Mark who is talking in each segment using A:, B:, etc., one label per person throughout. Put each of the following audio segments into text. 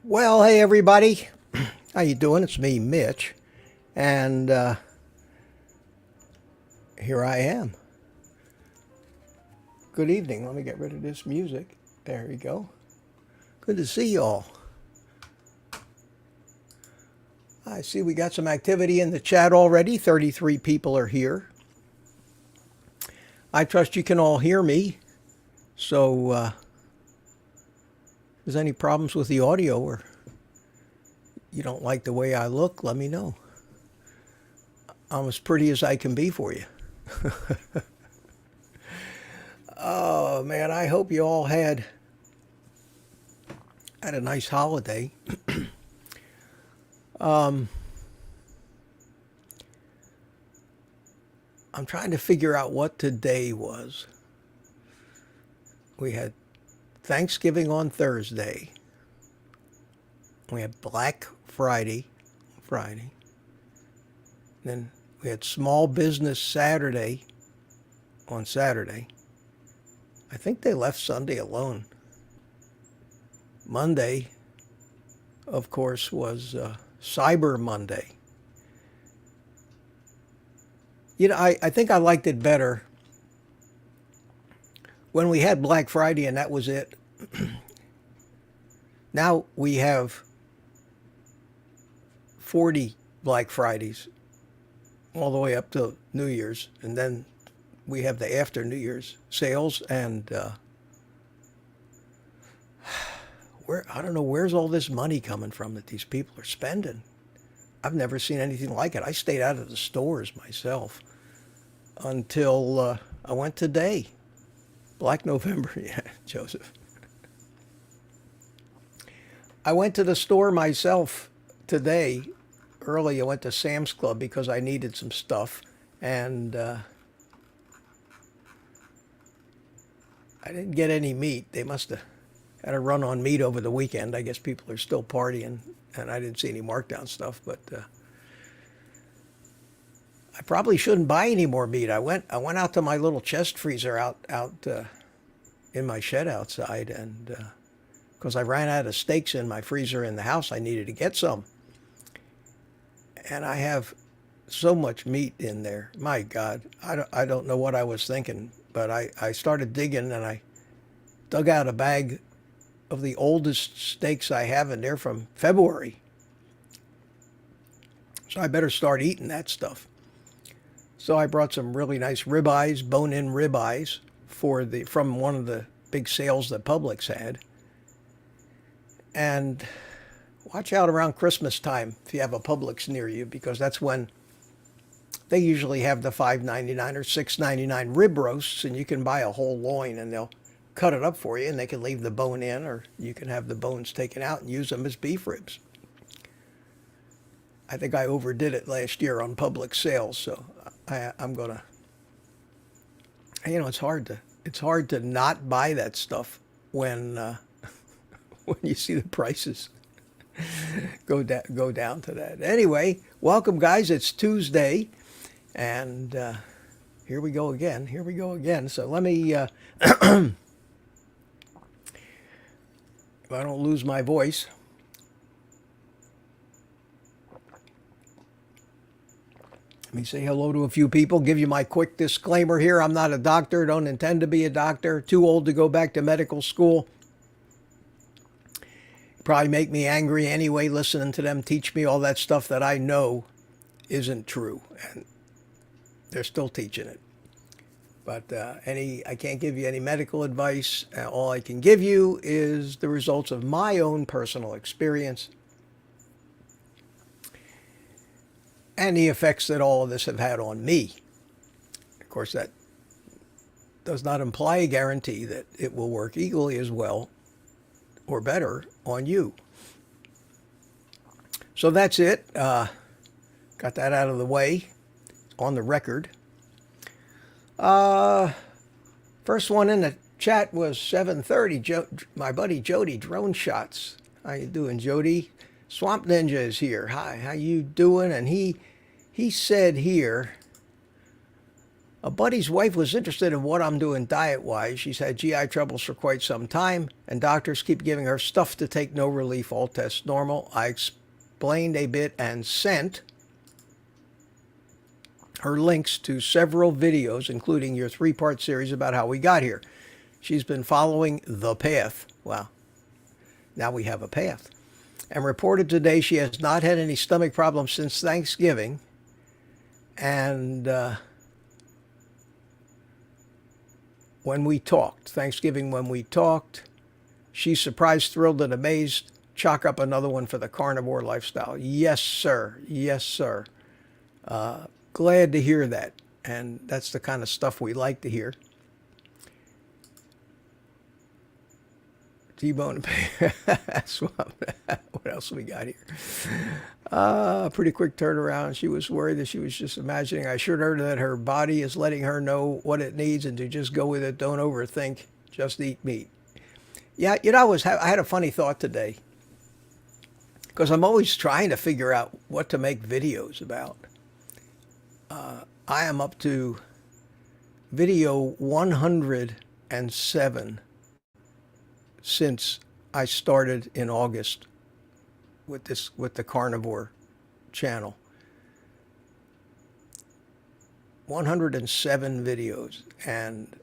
A: Well, hey everybody, how you doing? It's me, Mitch, and here I am. Good evening. Let me get rid of this music. There we go. Good to see y'all. I see we got some activity in the chat already. 33 people are here. I trust you can all hear me. So, if there's any problems with the audio or you don't like the way I look, let me know. I'm as pretty as I can be for you. Oh man, I hope you all had a nice holiday. I'm trying to figure out what today was. We had Thanksgiving on Thursday. We had Black Friday. Then we had Small Business Saturday on Saturday. I think they left Sunday alone. Monday, of course, was Cyber Monday. You know, I think I liked it better when we had Black Friday and that was it. Now we have 40 Black Fridays all the way up to New Year's, and then we have the after New Year's sales, and I don't know where's all this money coming from that these people are spending. I've never seen anything like it. I stayed out of the stores myself until I went today. Black November, yeah, Joseph. I went to the store myself today. Early, I went to Sam's Club because I needed some stuff, and I didn't get any meat. They must have had a run on meat over the weekend. I guess people are still partying, and I didn't see any markdown stuff, but I probably shouldn't buy any more meat. I went out to my little chest freezer out in my shed outside, and because I ran out of steaks in my freezer in the house, I needed to get some. And I have so much meat in there. My God, I don't know what I was thinking, but I started digging and I dug out a bag of the oldest steaks I have in there from February. So I better start eating that stuff. So I brought some really nice ribeyes, bone-in ribeyes from one of the big sales that Publix had. And watch out around Christmas time if you have a Publix near you, because that's when they usually have the $5.99 or $6.99 rib roasts, and you can buy a whole loin and they'll cut it up for you, and they can leave the bone in, or you can have the bones taken out and use them as beef ribs. I think I overdid it last year on Publix sales, so I'm gonna. You know, it's hard to not buy that stuff when when you see the prices go down to that. Anyway, welcome guys. It's Tuesday, and here we go again. So let me, if I don't lose my voice. Let me say hello to a few people, give you my quick disclaimer here. I'm not a doctor, don't intend to be a doctor, too old to go back to medical school. Probably make me angry anyway, listening to them teach me all that stuff that I know isn't true, and they're still teaching it. But I can't give you any medical advice. All I can give you is the results of my own personal experience and the effects that all of this have had on me. Of course, that does not imply a guarantee that it will work equally as well or better on you. So that's it. Got that out of the way on the record. First one in the chat was 7:30. My buddy Jody, Drone Shots. How you doing, Jody? Swamp Ninja is here. Hi, how you doing? And he said here, A buddy's wife was interested in what I'm doing diet-wise. She's had GI troubles for quite some time, and doctors keep giving her stuff to take, no relief, all tests normal. I explained a bit and sent her links to several videos, including your 3-part series about how we got here. She's been following the path. Wow. Now we have a path. And reported today she has not had any stomach problems since Thanksgiving. And when we talked, Thanksgiving when we talked, she's surprised, thrilled, and amazed. Chalk up another one for the carnivore lifestyle. Yes, sir. Yes, sir. Glad to hear that. And that's the kind of stuff we like to hear. T-bone. What else we got here? Pretty quick turnaround. She was worried that she was just imagining. I assured her that her body is letting her know what it needs and to just go with it. Don't overthink. Just eat meat. Yeah, you know, I had a funny thought today because I'm always trying to figure out what to make videos about. I am up to video 107 since I started in August with the carnivore channel. 107 videos, and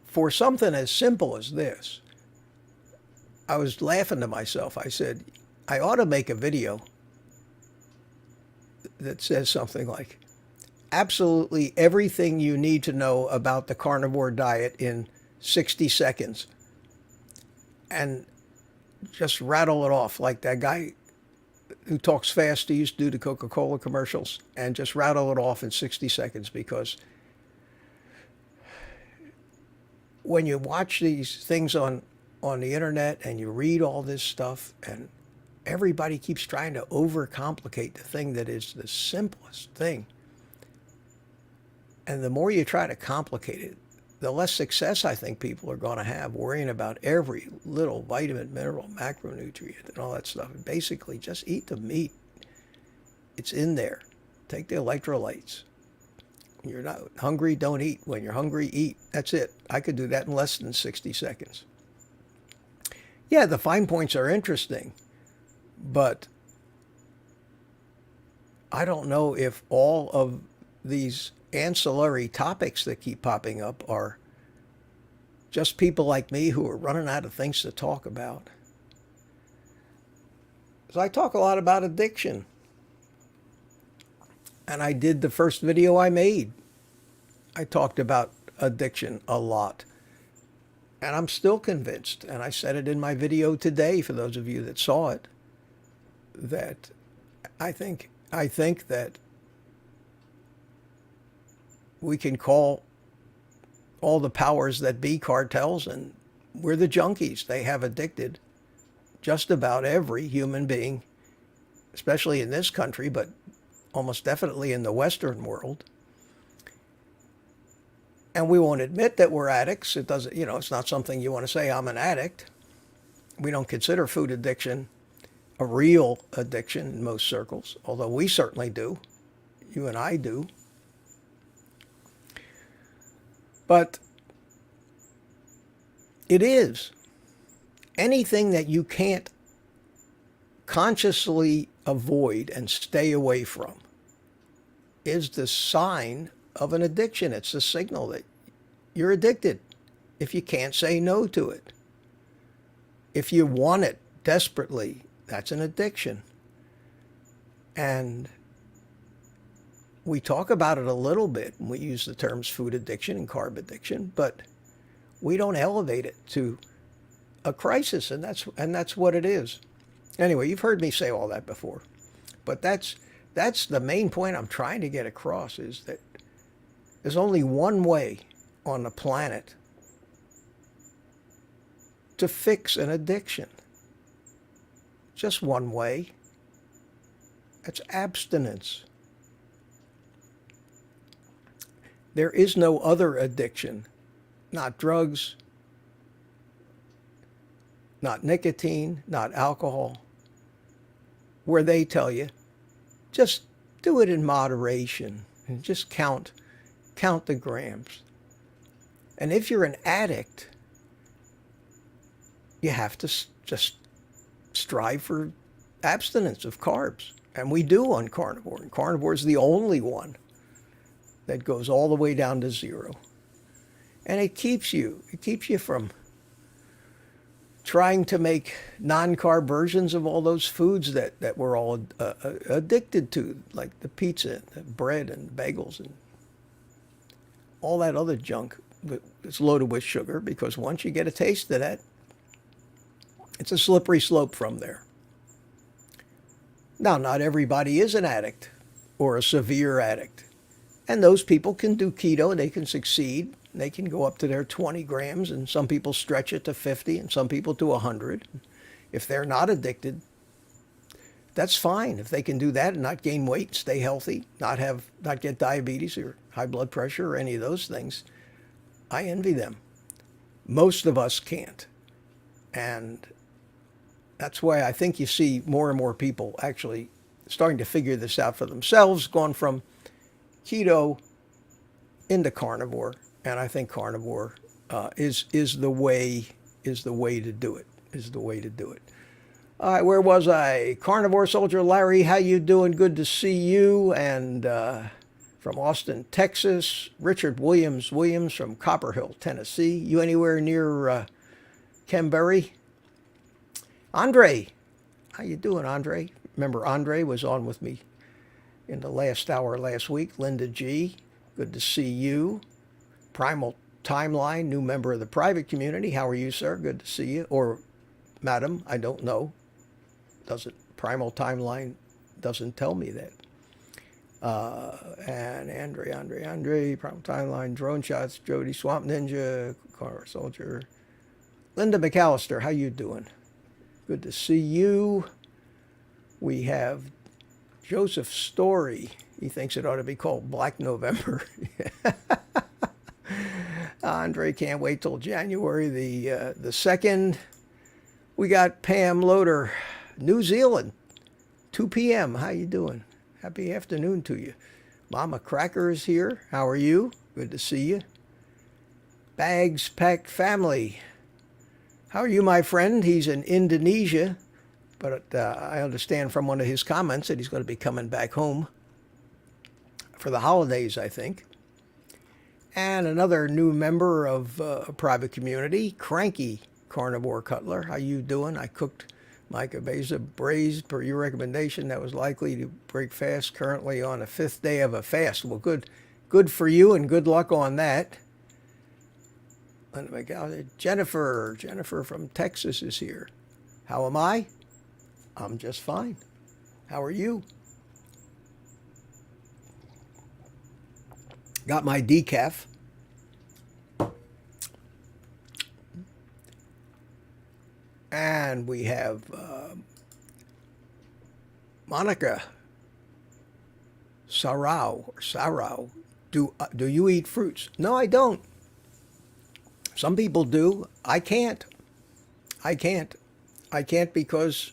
A: for something as simple as this, I was laughing to myself. I said, I ought to make a video that says something like, absolutely everything you need to know about the carnivore diet in 60 seconds, and just rattle it off like that guy who talks fast he used to do the Coca-Cola commercials, and just rattle it off in 60 seconds. Because when you watch these things on the internet and you read all this stuff, and everybody keeps trying to overcomplicate the thing that is the simplest thing, and the more you try to complicate it, the less success I think people are going to have worrying about every little vitamin, mineral, macronutrient, and all that stuff. And basically, just eat the meat. It's in there. Take the electrolytes. When you're not hungry, don't eat. When you're hungry, eat. That's it. I could do that in less than 60 seconds. Yeah, the fine points are interesting, but I don't know if all of these ancillary topics that keep popping up are just people like me who are running out of things to talk about. So I talk a lot about addiction. And I did the first video I made. I talked about addiction a lot. And I'm still convinced, and I said it in my video today for those of you that saw it, that I think that we can call all the powers that be cartels, and we're the junkies. They have addicted just about every human being, especially in this country, but almost definitely in the Western world. And we won't admit that we're addicts. It doesn't, it's not something you want to say, I'm an addict. We don't consider food addiction a real addiction in most circles, although we certainly do. You and I do. But it is. Anything that you can't consciously avoid and stay away from is the sign of an addiction. It's the signal that you're addicted if you can't say no to it. If you want it desperately, that's an addiction. And we talk about it a little bit when we use the terms food addiction and carb addiction, but we don't elevate it to a crisis, and that's what it is. Anyway, you've heard me say all that before, but that's the main point I'm trying to get across, is that there's only one way on the planet to fix an addiction. Just one way. That's abstinence. There is no other addiction, not drugs, not nicotine, not alcohol, where they tell you, just do it in moderation and just count count the grams. And if you're an addict, you have to just strive for abstinence of carbs. And we do on carnivore. And carnivore is the only one that goes all the way down to 0. And it keeps you from trying to make non-carb versions of all those foods that we're all addicted to, like the pizza, the bread, and bagels, and all that other junk that's loaded with sugar, because once you get a taste of that, it's a slippery slope from there. Now, not everybody is an addict or a severe addict. And those people can do keto, they can succeed. They can go up to their 20 grams, and some people stretch it to 50, and some people to 100. If they're not addicted, that's fine. If they can do that and not gain weight, stay healthy, not get diabetes or high blood pressure or any of those things, I envy them. Most of us can't. And that's why I think you see more and more people actually starting to figure this out for themselves, going from keto into carnivore. And I think carnivore is the way to do it. All right, where was I? Carnivore Soldier Larry, how you doing? Good to see you. And from Austin, Texas, Richard Williams from Copper Hill, Tennessee. You anywhere near Canberra? Andre, how you doing, Andre? Remember, Andre was on with me in the last hour last week. Linda G, good to see you. Primal Timeline, new member of the private community. How are you, sir? Good to see you. Or madam, I don't know. Primal Timeline doesn't tell me that. And Andre, Primal Timeline, Drone Shots, Jody, Swamp Ninja, Car Soldier. Linda McAllister, how you doing? Good to see you. We have Joseph Story. He thinks it ought to be called Black November. Andre can't wait till January the 2nd. We got Pam Loader, New Zealand, 2 p.m. How you doing? Happy afternoon to you. Mama Cracker is here. How are you? Good to see you. Bags Packed Family. How are you, my friend? He's in Indonesia, but I understand from one of his comments that he's going to be coming back home for the holidays, I think. And another new member of a private community, Cranky Carnivore Cutler. How you doing? I cooked my cabeza braised per your recommendation. That was likely to break fast. Currently on the 5th day of a fast. Well, good for you, and good luck on that. Jennifer from Texas is here. How am I? I'm just fine. How are you? Got my decaf. And we have Monica Sarau. Do you eat fruits? No, I don't. Some people do. I can't because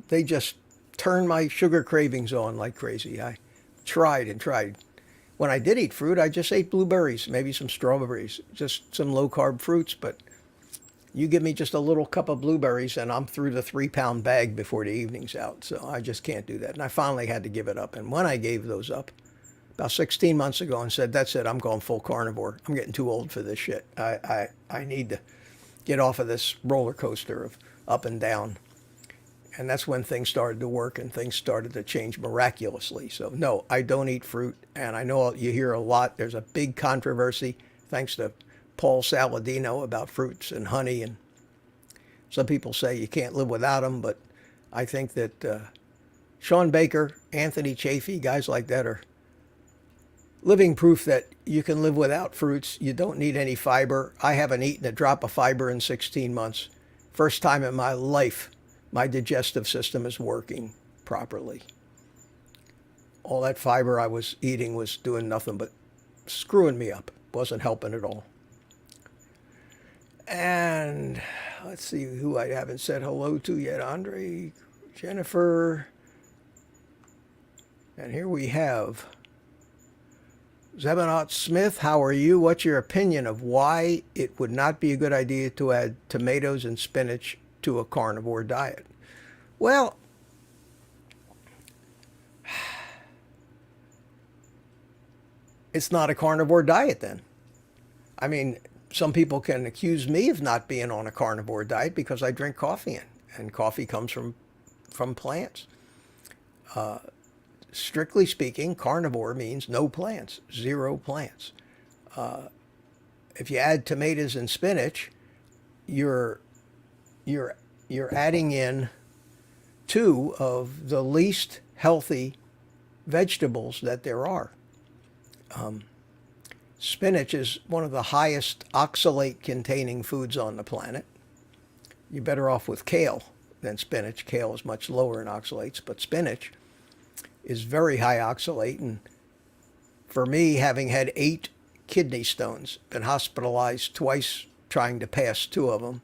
A: they just turn my sugar cravings on like crazy. I tried and tried. When I did eat fruit, I just ate blueberries, maybe some strawberries, just some low-carb fruits. But you give me just a little cup of blueberries and I'm through the 3-pound bag before the evening's out. So I just can't do that. And I finally had to give it up. And when I gave those up, about 16 months ago, and said, that's it, I'm going full carnivore. I'm getting too old for this shit. I need to get off of this roller coaster of up and down. And that's when things started to work and things started to change miraculously. So no, I don't eat fruit. And I know you hear a lot. There's a big controversy, thanks to Paul Saladino, about fruits and honey. And some people say you can't live without them. But I think that Shawn Baker, Anthony Chaffee, guys like that are living proof that you can live without fruits. You don't need any fiber. I haven't eaten a drop of fiber in 16 months. First time in my life my digestive system is working properly. All that fiber I was eating was doing nothing but screwing me up. Wasn't helping at all. And let's see who I haven't said hello to yet. Andre, Jennifer. And here we have Zebonot Smith, how are you? What's your opinion of why it would not be a good idea to add tomatoes and spinach to a carnivore diet? Well, it's not a carnivore diet then. I mean, some people can accuse me of not being on a carnivore diet because I drink coffee, and coffee comes from plants. Strictly speaking, carnivore means no plants, zero plants. If you add tomatoes and spinach, you're you're adding in two of the least healthy vegetables that there are. Spinach is one of the highest oxalate containing foods on the planet. You're better off with kale than spinach. Kale is much lower in oxalates, but spinach is very high oxalate. And for me, having had 8 kidney stones, been hospitalized twice trying to pass 2 of them,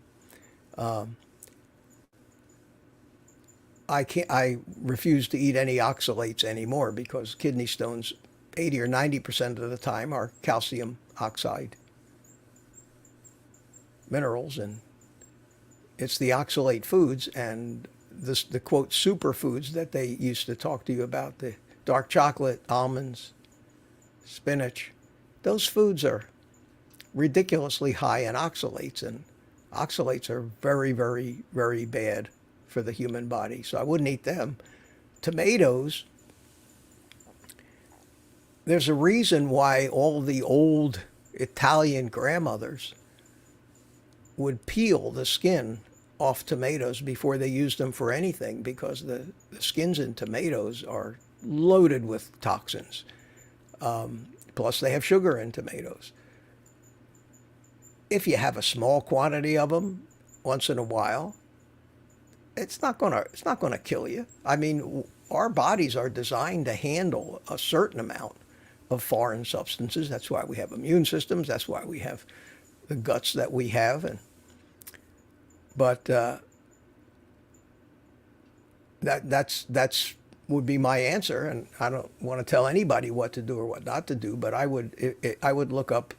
A: I refuse to eat any oxalates anymore because kidney stones 80 or 90% of the time are calcium oxide minerals, and it's the oxalate foods and the quote superfoods that they used to talk to you about, the dark chocolate, almonds, spinach. Those foods are ridiculously high in oxalates, and oxalates are very, very, very bad for the human body, so I wouldn't eat them. Tomatoes, there's a reason why all the old Italian grandmothers would peel the skin off tomatoes before they used them for anything, because the skins in tomatoes are loaded with toxins. Plus they have sugar in tomatoes. If you have a small quantity of them once in a while, it's not gonna kill you. I mean, our bodies are designed to handle a certain amount of foreign substances. That's why we have immune systems. That's why we have the guts that we have. But that's would be my answer. And I don't want to tell anybody what to do or what not to do. But I would look up.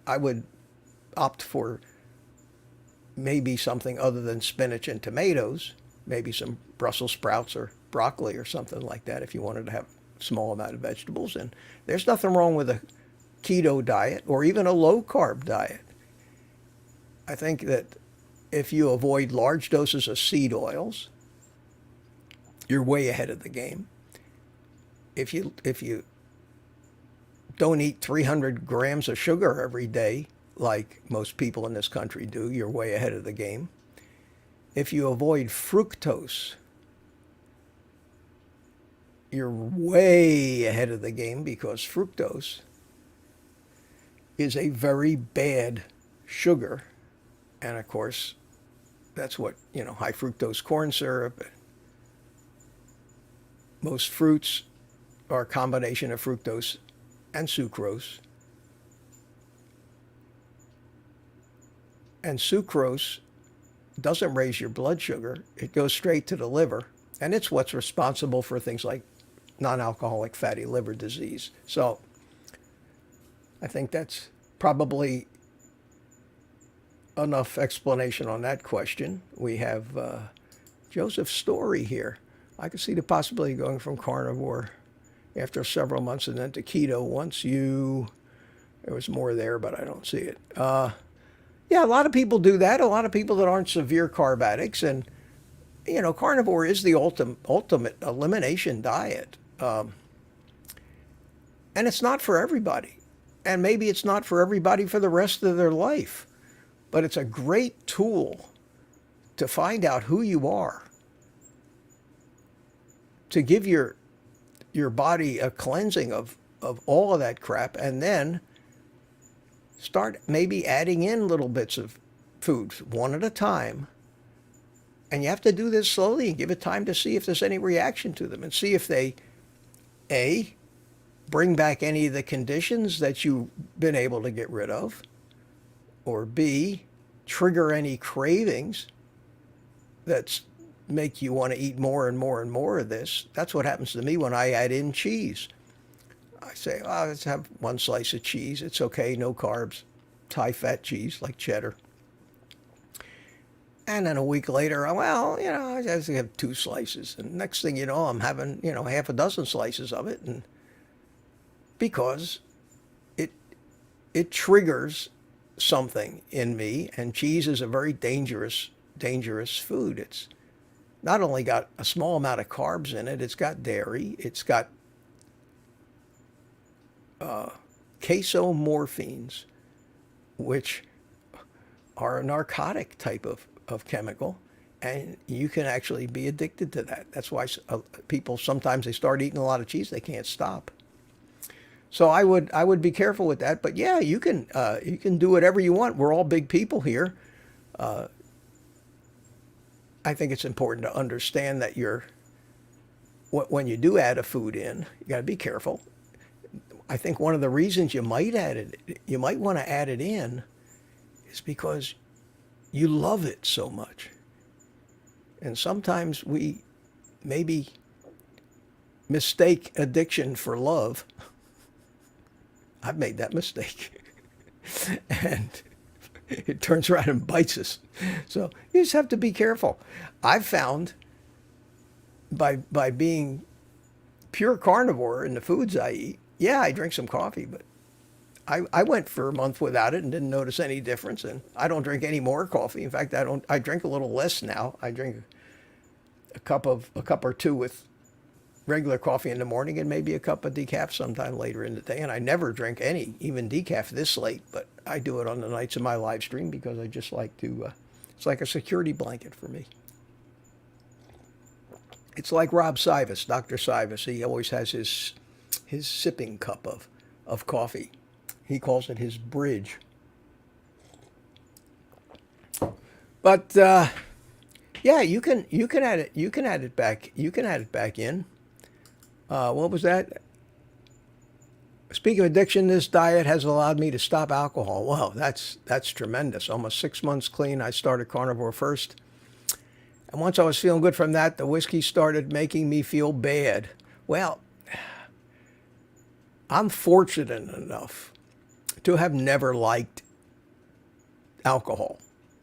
A: I would opt for maybe something other than spinach and tomatoes, maybe some Brussels sprouts or broccoli or something like that if you wanted to have a small amount of vegetables. And there's nothing wrong with a keto diet or even a low-carb diet. I think that if you avoid large doses of seed oils, you're way ahead of the game. If you don't eat 300 grams of sugar every day, like most people in this country do, you're way ahead of the game. If you avoid fructose, you're way ahead of the game, because fructose is a very bad sugar. And of course, that's what, high fructose corn syrup. Most fruits are a combination of fructose and sucrose. And sucrose doesn't raise your blood sugar. It goes straight to the liver. And it's what's responsible for things like non-alcoholic fatty liver disease. So I think that's probably enough explanation on that question. We have Joseph Story here. I could see the possibility of going from carnivore after several months and then to keto there was more there, but I don't see it. Yeah, a lot of people do that. A lot of people that aren't severe carb addicts. And, carnivore is the ultimate elimination diet. And it's not for everybody. And maybe it's not for everybody for the rest of their life. But it's a great tool to find out who you are, to give your body a cleansing of all of that crap, and then start maybe adding in little bits of food, one at a time. And you have to do this slowly and give it time to see if there's any reaction to them, and see if they, A, bring back any of the conditions that you've been able to get rid of, or B, trigger any cravings that make you want to eat more and more and more of this. That's what happens to me when I add in cheese. I say, oh, let's have one slice of cheese. It's okay, no carbs. It's high-fat cheese like cheddar. And then a week later, well, I just have two slices. And next thing you know, I'm having, half a dozen slices of it. And because it it triggers something in me, and cheese is a very dangerous food. It's not only got a small amount of carbs in it, it's got dairy, it's got casomorphines, which are a narcotic type of chemical, and you can actually be addicted to that. That's why people sometimes they start eating a lot of cheese, they can't stop. So I would be careful with that. But yeah, you can do whatever you want. We're all big people here. I think it's important to understand that when you do add a food in, you got to be careful. I think one of the reasons you might want to add it in is because you love it so much. And sometimes we maybe mistake addiction for love. I've made that mistake. And it turns around and bites us. So you just have to be careful. I've found by being pure carnivore in the foods I eat, yeah, I drink some coffee, but I went for a month without it and didn't notice any difference. And I don't drink any more coffee. In fact, I drink a little less now. I drink a cup or two with regular coffee in the morning and maybe a cup of decaf sometime later in the day. And I never drink any, even decaf this late, but I do it on the nights of my live stream because I just like to, it's like a security blanket for me. It's like Rob Sivas, Dr. Sivas. He always has his sipping cup of coffee. He calls it his bridge. But yeah, you can add it back in. What was that? Speaking of addiction, this diet has allowed me to stop alcohol. Wow, that's tremendous. Almost 6 months clean. I started carnivore first. And once I was feeling good from that, the whiskey started making me feel bad. Well, I'm fortunate enough to have never liked alcohol.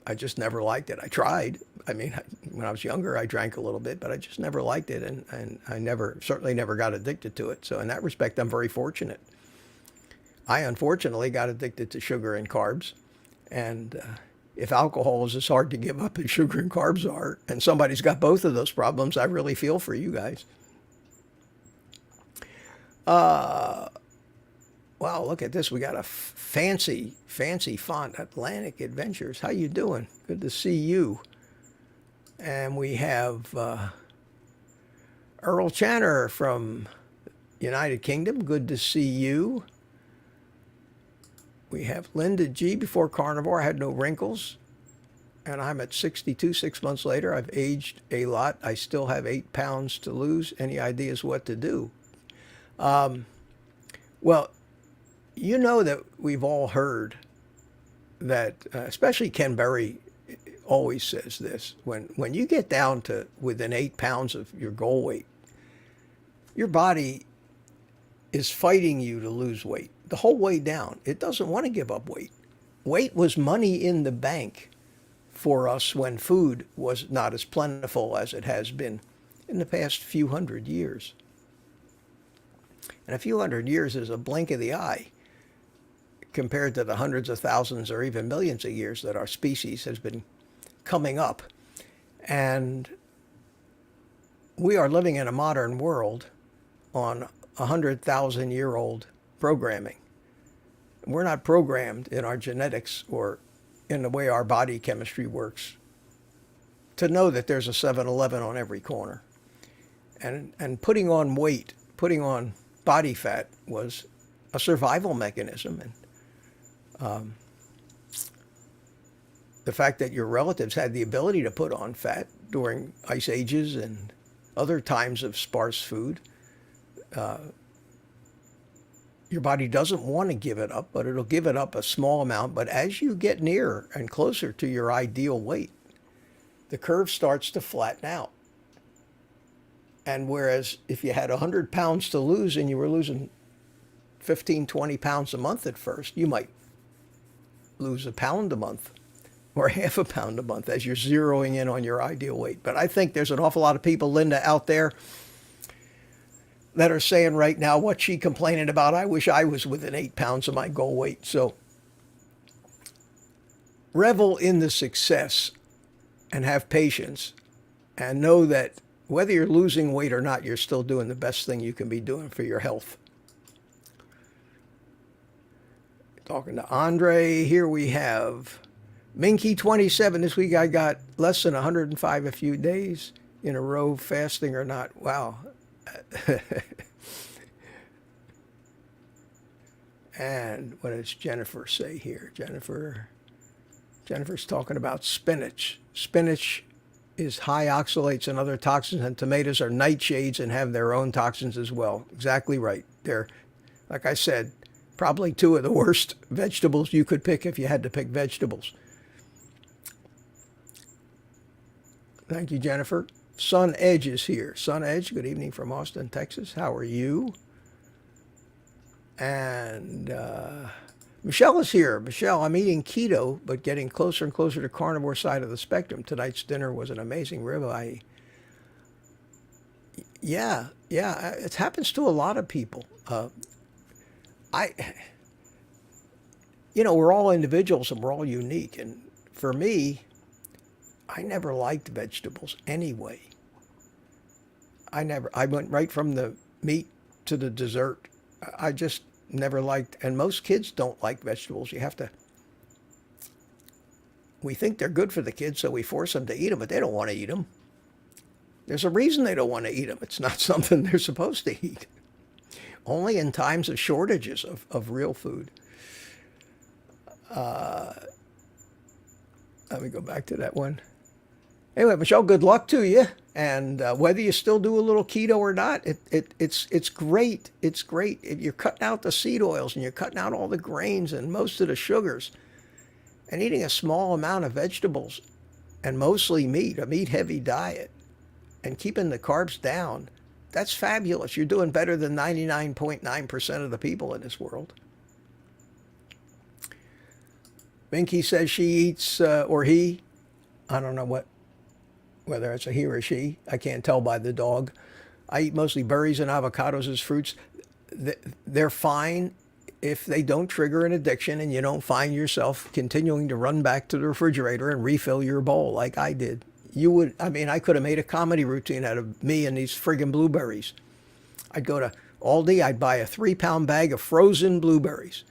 A: I just never liked it. I tried. I mean, when I was younger, I drank a little bit, but I just never liked it, and I certainly never got addicted to it. So in that respect, I'm very fortunate. I unfortunately got addicted to sugar and carbs, and if alcohol is as hard to give up as sugar and carbs are, and somebody's got both of those problems, I really feel for you guys. Wow, look at this. We got a fancy font, Atlantic Adventures. How you doing? Good to see you. And we have Earl Channer from United Kingdom. Good to see you. We have Linda G. Before carnivore, I had no wrinkles. And I'm at 62, 6 months later. I've aged a lot. I still have 8 pounds to lose. Any ideas what to do? Well, you know that we've all heard that, especially Ken Berry always says this, when you get down to within 8 pounds of your goal weight, your body is fighting you to lose weight the whole way down. It doesn't want to give up weight. Weight was money in the bank for us when food was not as plentiful as it has been in the past few hundred years. And a few hundred years is a blink of the eye compared to the hundreds of thousands or even millions of years that our species has been coming up. And we are living in a modern world on 100,000-year-old programming. We're not programmed in our genetics or in the way our body chemistry works to know that there's a 7-Eleven on every corner. And putting on weight, putting on body fat was a survival mechanism. And the fact that your relatives had the ability to put on fat during ice ages and other times of sparse food, your body doesn't want to give it up, but it'll give it up a small amount. But as you get nearer and closer to your ideal weight, the curve starts to flatten out. And whereas if you had 100 pounds to lose and you were losing 15, 20 pounds a month at first. You might lose a pound a month or half a pound a month as you're zeroing in on your ideal weight. But I think there's an awful lot of people, Linda, out there that are saying right now what she complaining about. I wish I was within 8 pounds of my goal weight. So revel in the success and have patience and know that whether you're losing weight or not, you're still doing the best thing you can be doing for your health. Talking to Andre, here we have Minky27. This week I got less than 105 a few days in a row, fasting or not. Wow. And what does Jennifer say here? Jennifer's talking about spinach. Spinach is high oxalates and other toxins, and tomatoes are nightshades and have their own toxins as well. Exactly right. They're, like I said, probably two of the worst vegetables you could pick if you had to pick vegetables. Thank you, Jennifer. Sun Edge is here. Sun Edge, good evening from Austin, Texas. How are you? And Michelle is here. Michelle, I'm eating keto, but getting closer and closer to carnivore side of the spectrum. Tonight's dinner was an amazing ribeye. Yeah, it happens to a lot of people. We're all individuals and we're all unique. And for me, I never liked vegetables anyway. I went right from the meat to the dessert. I just never liked, and most kids don't like vegetables. We think they're good for the kids, so we force them to eat them, but they don't want to eat them. There's a reason they don't want to eat them. It's not something they're supposed to eat. Only in times of shortages of real food. Let me go back to that one. Anyway, Michelle, good luck to you. And whether you still do a little keto or not, it's great. It's great. If you're cutting out the seed oils and you're cutting out all the grains and most of the sugars and eating a small amount of vegetables and mostly meat, a meat-heavy diet, and keeping the carbs down, that's fabulous. You're doing better than 99.9% of the people in this world. Minky says she eats, or he, I don't know whether it's a he or she. I can't tell by the dog. I eat mostly berries and avocados as fruits. They're fine if they don't trigger an addiction and you don't find yourself continuing to run back to the refrigerator and refill your bowl like I did. I could have made a comedy routine out of me and these friggin' blueberries. I'd go to Aldi, I'd buy a 3-pound bag of frozen blueberries.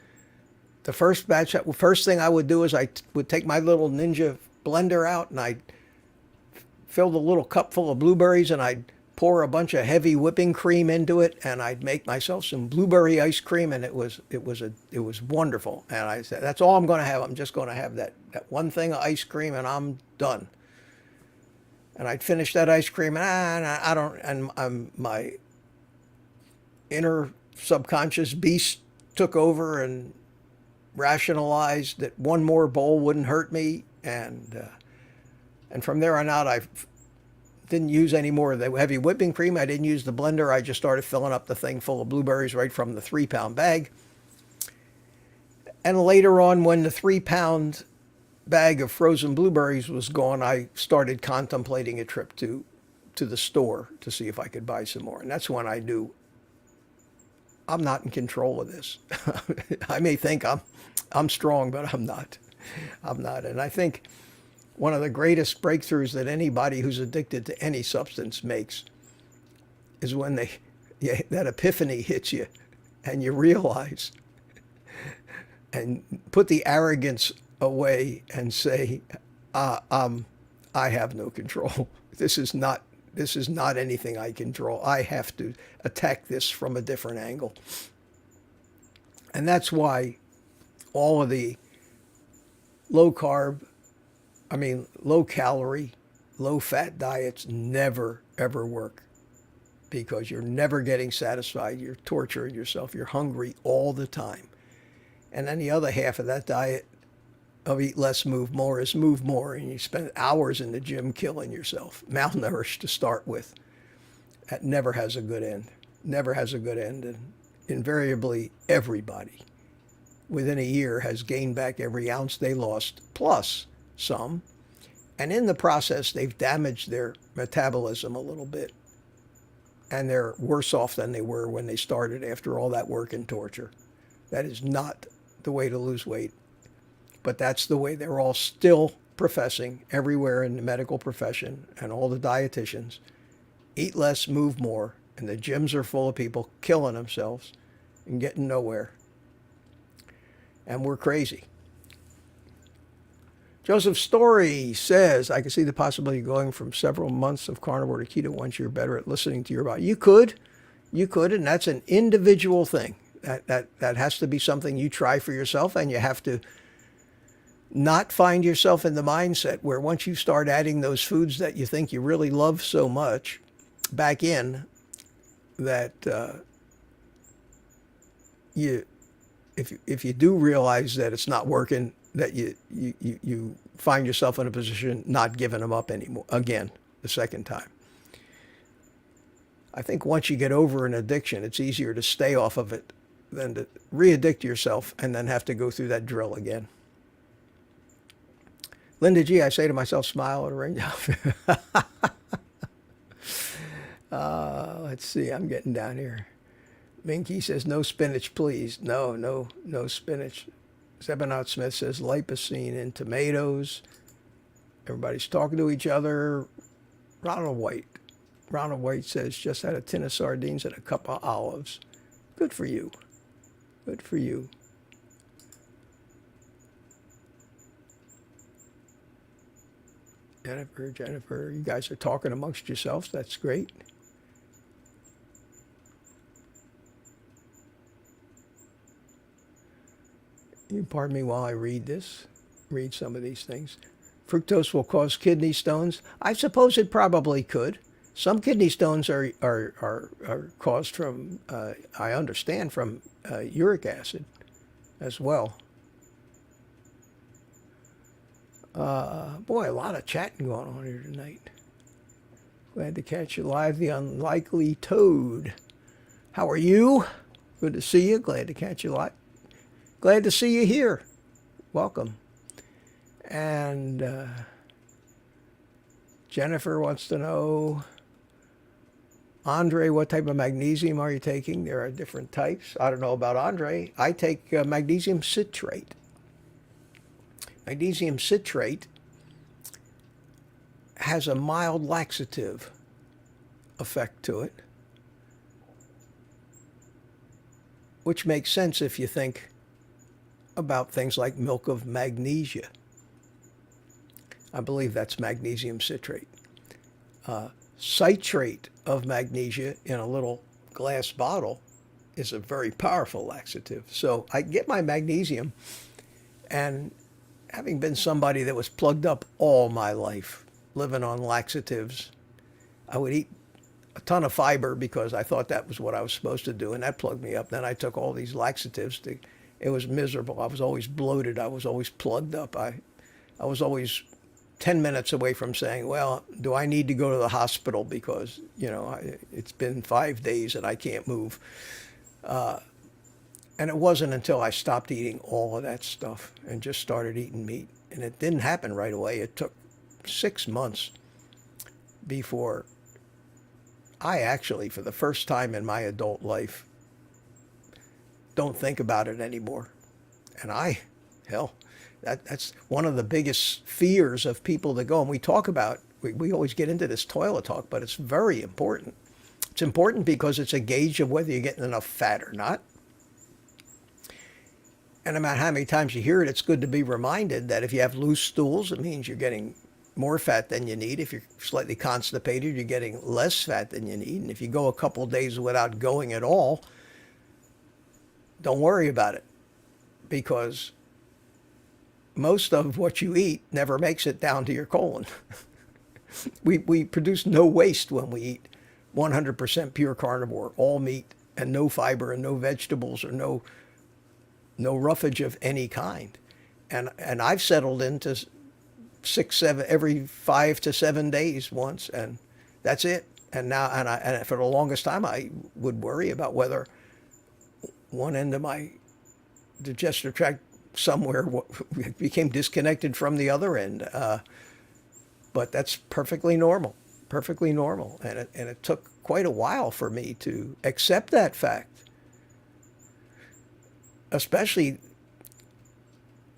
A: The first thing I would do is I would take my little Ninja blender out and I'd fill the little cup full of blueberries and I'd pour a bunch of heavy whipping cream into it and I'd make myself some blueberry ice cream, and it was wonderful. And I said, that's all I'm going to have. I'm just going to have that one thing of ice cream and I'm done. And I'd finish that ice cream and my inner subconscious beast took over and rationalized that one more bowl wouldn't hurt me, and from there on out, I didn't use any more of the heavy whipping cream. I didn't use the blender. I just started filling up the thing full of blueberries right from the 3-pound bag. And later on, when the 3-pound bag of frozen blueberries was gone, I started contemplating a trip to the store to see if I could buy some more. And that's when I knew I'm not in control of this. I may think I'm strong, but I'm not. And I think one of the greatest breakthroughs that anybody who's addicted to any substance makes is when that epiphany hits you and you realize and put the arrogance away and say, I have no control. This is not anything I control. I have to attack this from a different angle. And that's why all of the low calorie, low fat diets never, ever work, because you're never getting satisfied. You're torturing yourself. You're hungry all the time. And then the other half of that diet of eat less, move more is move more. And you spend hours in the gym killing yourself, malnourished to start with. That never has a good end. Never has a good end. And invariably everybody within a year has gained back every ounce they lost, plus some. And in the process, they've damaged their metabolism a little bit. And they're worse off than they were when they started after all that work and torture. That is not the way to lose weight. But that's the way they're all still professing everywhere in the medical profession and all the dietitians. Eat less, move more. And the gyms are full of people killing themselves and getting nowhere. And we're crazy. Joseph Story says, I can see the possibility of going from several months of carnivore to keto once you're better at listening to your body. You could, and that's an individual thing. That has to be something you try for yourself, and you have to not find yourself in the mindset where once you start adding those foods that you think you really love so much back in, that if you do realize that it's not working, that you find yourself in a position not giving them up anymore again the second time. I think once you get over an addiction, it's easier to stay off of it than to re-addict yourself and then have to go through that drill again. Linda G, I say to myself, smile at a range. Let's see, I'm getting down here. Minky says, no spinach, please. No spinach. Zebonot Smith says, lipocene in tomatoes. Everybody's talking to each other. Ronald White says, just had a tin of sardines and a cup of olives. Good for you. Good for you. Jennifer, you guys are talking amongst yourselves. That's great. You pardon me while I read some of these things. Fructose will cause kidney stones. I suppose it probably could. Some kidney stones are caused from, I understand, from uric acid as well. Boy, a lot of chatting going on here tonight. Glad to catch you live, the unlikely toad. How are you? Good to see you. Glad to catch you live. Glad to see you here. Welcome. And Jennifer wants to know, Andre, what type of magnesium are you taking? There are different types. I don't know about Andre. I take magnesium citrate. Magnesium citrate has a mild laxative effect to it, which makes sense if you think about things like milk of magnesia. I believe that's magnesium citrate. Citrate of magnesia in a little glass bottle is a very powerful laxative. So I get my magnesium, and having been somebody that was plugged up all my life, living on laxatives, I would eat a ton of fiber because I thought that was what I was supposed to do, and that plugged me up. Then I took all these laxatives. It was miserable. I was always bloated. I was always plugged up. I was always 10 minutes away from saying, well, do I need to go to the hospital because, it's been 5 days and I can't move. And it wasn't until I stopped eating all of that stuff and just started eating meat. And it didn't happen right away. It took 6 months before I actually, for the first time in my adult life, don't think about it anymore. And that's one of the biggest fears of people that go, and we talk about, we always get into this toilet talk, but it's very important. It's important because it's a gauge of whether you're getting enough fat or not. And no matter how many times you hear it, it's good to be reminded that if you have loose stools, it means you're getting more fat than you need. If you're slightly constipated, you're getting less fat than you need. And if you go a couple of days without going at all, don't worry about it, because most of what you eat never makes it down to your colon. We produce no waste when we eat 100% pure carnivore, all meat, and no fiber and no vegetables or no roughage of any kind. And I've settled into 6-7 every 5 to 7 days once, and that's it. And now, and for the longest time, I would worry about whether one end of my digestive tract somewhere became disconnected from the other end. But that's perfectly normal, perfectly normal. And it took quite a while for me to accept that fact, especially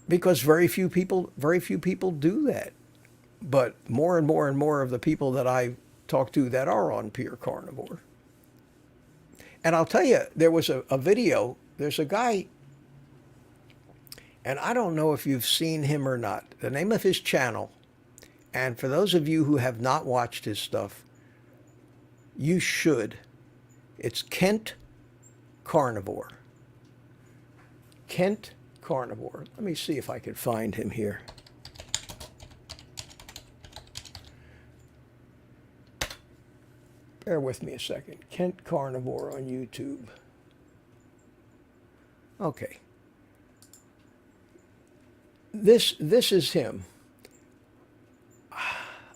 A: because very few people do that. But more and more and more of the people that I talk to that are on pure carnivore. And I'll tell you, there was a video, there's a guy, and I don't know if you've seen him or not. The name of his channel, and for those of you who have not watched his stuff, you should. It's Kent Carnivore. Kent Carnivore. Let me see if I can find him here. Bear with me a second. Kent Carnivore on YouTube. Okay. This is him.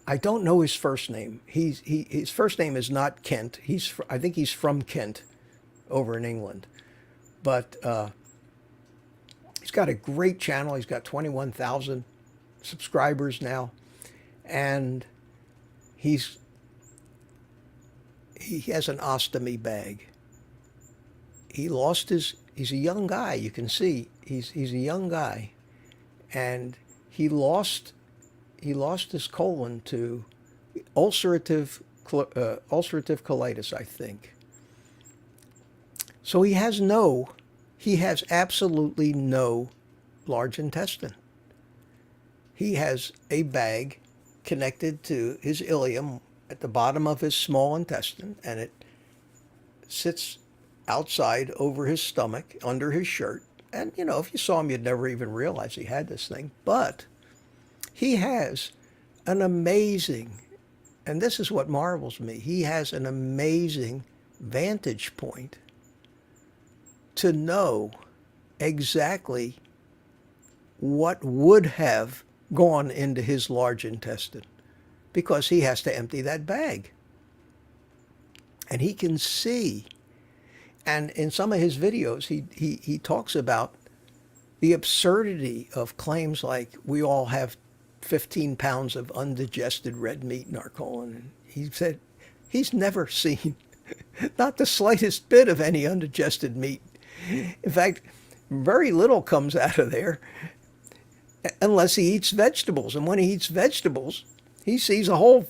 A: I don't know his first name. His first name is not Kent. I think he's from Kent, over in England. But he's got a great channel. He's got 21,000 subscribers now, and he has an ostomy bag. He's a young guy. You can see he's a young guy, and he lost his colon to ulcerative colitis, I think. So he has absolutely no large intestine. He has a bag connected to his ileum at the bottom of his small intestine, and it sits outside over his stomach, under his shirt. And, if you saw him, you'd never even realize he had this thing. But he has an amazing, and this is what marvels me, he has an amazing vantage point to know exactly what would have gone into his large intestine, because he has to empty that bag. And he can see. And in some of his videos, he talks about the absurdity of claims like we all have 15 pounds of undigested red meat in our colon. And he said he's never seen not the slightest bit of any undigested meat. In fact, very little comes out of there unless he eats vegetables. And when he eats vegetables, he sees a whole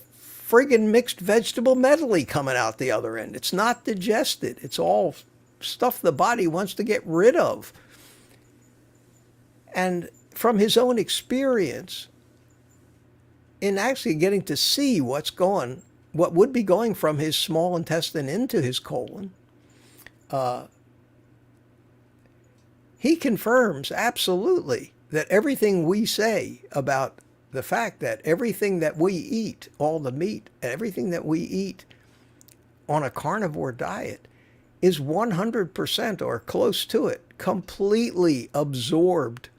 A: friggin' mixed vegetable medley coming out the other end. It's not digested. It's all stuff the body wants to get rid of. And from his own experience, in actually getting to see what would be going from his small intestine into his colon, he confirms absolutely that everything we say about the fact that everything that we eat, all the meat, everything that we eat on a carnivore diet is 100% or close to it, completely absorbed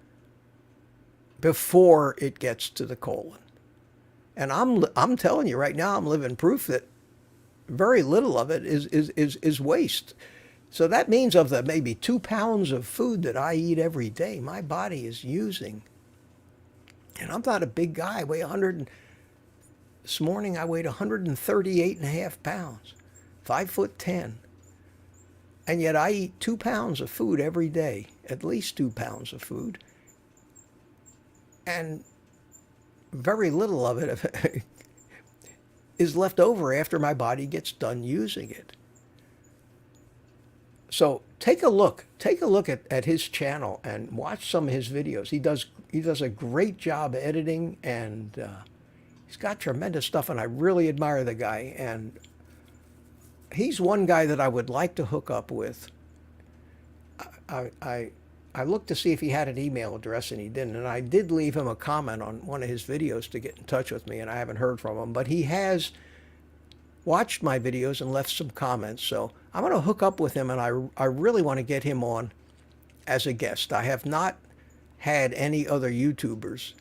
A: before it gets to the colon. And I'm telling you right now, I'm living proof that very little of it is waste. So that means of the maybe 2 pounds of food that I eat every day, my body is using. And I'm not a big guy. This morning I weighed 138.5 pounds, 5'10". And yet I eat 2 pounds of food every day, at least 2 pounds of food. And very little of it is left over after my body gets done using it. So take a look at his channel and watch some of his videos. He does a great job editing, and he's got tremendous stuff, and I really admire the guy. And he's one guy that I would like to hook up with. I looked to see if he had an email address, and he didn't. And I did leave him a comment on one of his videos to get in touch with me, and I haven't heard from him. But he has watched my videos and left some comments. So I'm going to hook up with him, and I really want to get him on as a guest. I have not had any other YouTubers,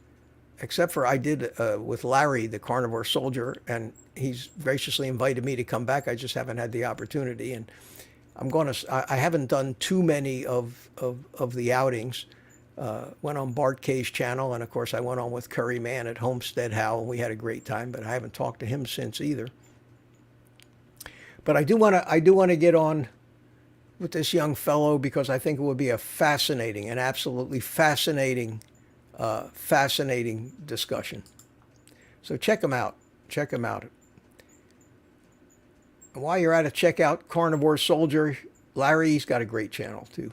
A: except for I did with Larry, the Carnivore Soldier, and he's graciously invited me to come back. I just haven't had the opportunity. And I haven't done too many of the outings. Went on Bart Kay's channel, and of course I went on with Curry Man at Homestead How, and we had a great time. But I haven't talked to him since either. But I do want to get on with this young fellow because I think it would be a fascinating, an absolutely fascinating, fascinating discussion. So check him out. Check him out. And while you're at it, check out Carnivore Soldier. Larry, he's got a great channel too.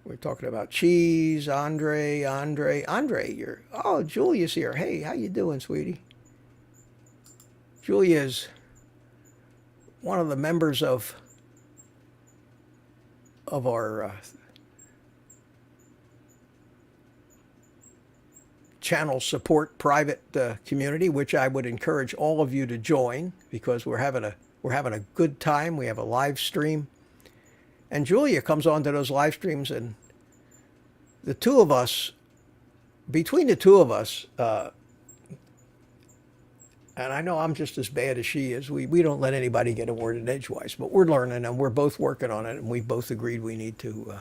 A: We're talking about cheese. Andre, you're, oh, Julia's here. Hey, how you doing, sweetie? Julia's one of the members of our channel support private community, which I would encourage all of you to join because we're having a good time. We have a live stream, and Julia comes on to those live streams, and the two of us, between the two of us, and I know I'm just as bad as she is. We don't let anybody get a word in edgewise, but we're learning and we're both working on it, and we both agreed we need to.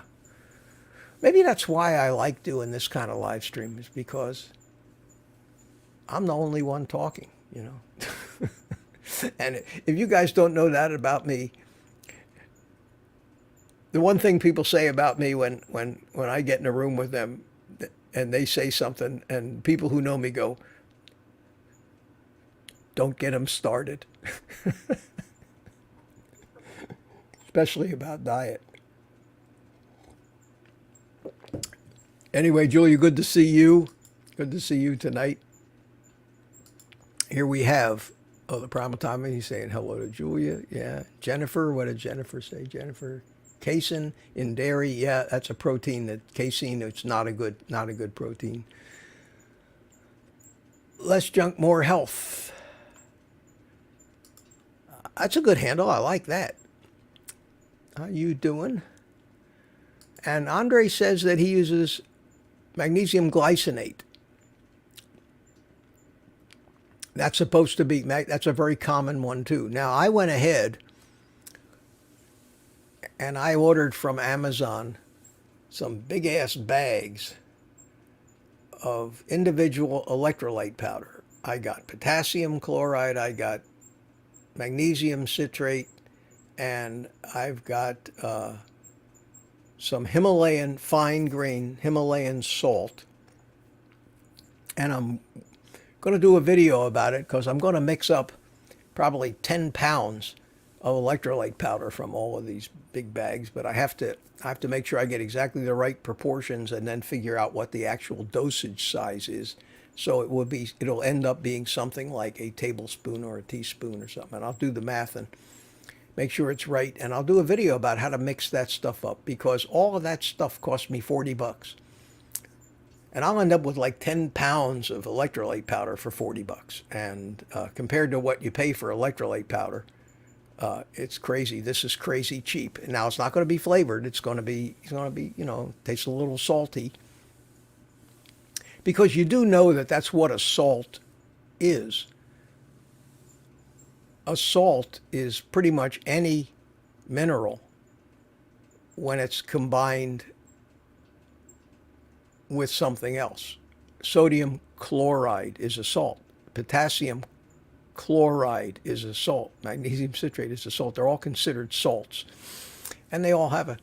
A: Maybe that's why I like doing this kind of live stream, is because I'm the only one talking, you know. And if you guys don't know that about me, the one thing people say about me when I get in a room with them and they say something, and people who know me go, "Don't get them started." Especially about diet. Anyway, Julia, good to see you. Good to see you tonight. Here we have, oh, the Primal he's saying hello to Julia. Yeah. Jennifer, what did Jennifer say? Jennifer, casein in dairy. Yeah, that's a protein. That casein, it's not a good protein. Less junk, more health. That's a good handle. I like that. How you doing? And Andre says that he uses magnesium glycinate. That's supposed to be, that's a very common one too. Now, I went ahead and I ordered from Amazon some big ass bags of individual electrolyte powder. I got potassium chloride, I got magnesium citrate, and I've got some Himalayan fine grain Himalayan salt. And I'm going to do a video about it because I'm going to mix up probably 10 pounds of electrolyte powder from all of these big bags, but I have to make sure I get exactly the right proportions and then figure out what the actual dosage size is. So it'll end up being something like a tablespoon or a teaspoon or something. And I'll do the math and make sure it's right. And I'll do a video about how to mix that stuff up because all of that stuff cost me $40. And I'll end up with like 10 pounds of electrolyte powder for $40. And compared to what you pay for electrolyte powder, it's crazy. This is crazy cheap. And now it's not going to be flavored. It's going to be, tastes a little salty. Because you do know that that's what a salt is. A salt is pretty much any mineral when it's combined with something else. Sodium chloride is a salt. Potassium chloride is a salt. Magnesium citrate is a salt. They're all considered salts. And they all have a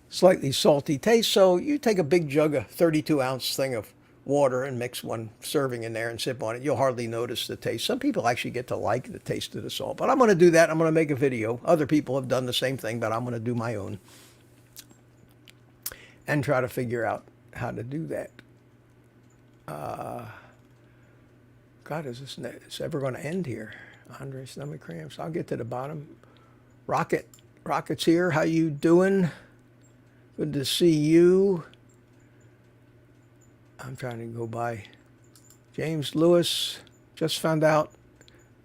A: slightly salty taste. So you take a big jug, a 32-ounce thing of water and mix one serving in there and sip on it. You'll hardly notice the taste. Some people actually get to like the taste of the salt. But I'm going to do that. I'm going to make a video. Other people have done the same thing, but I'm going to do my own and try to figure out how to do that. God, is this ever going to end here? Andre, stomach cramps. I'll get to the bottom. Rocket's here. How you doing? Good to see you. I'm trying to go by. James Lewis, just found out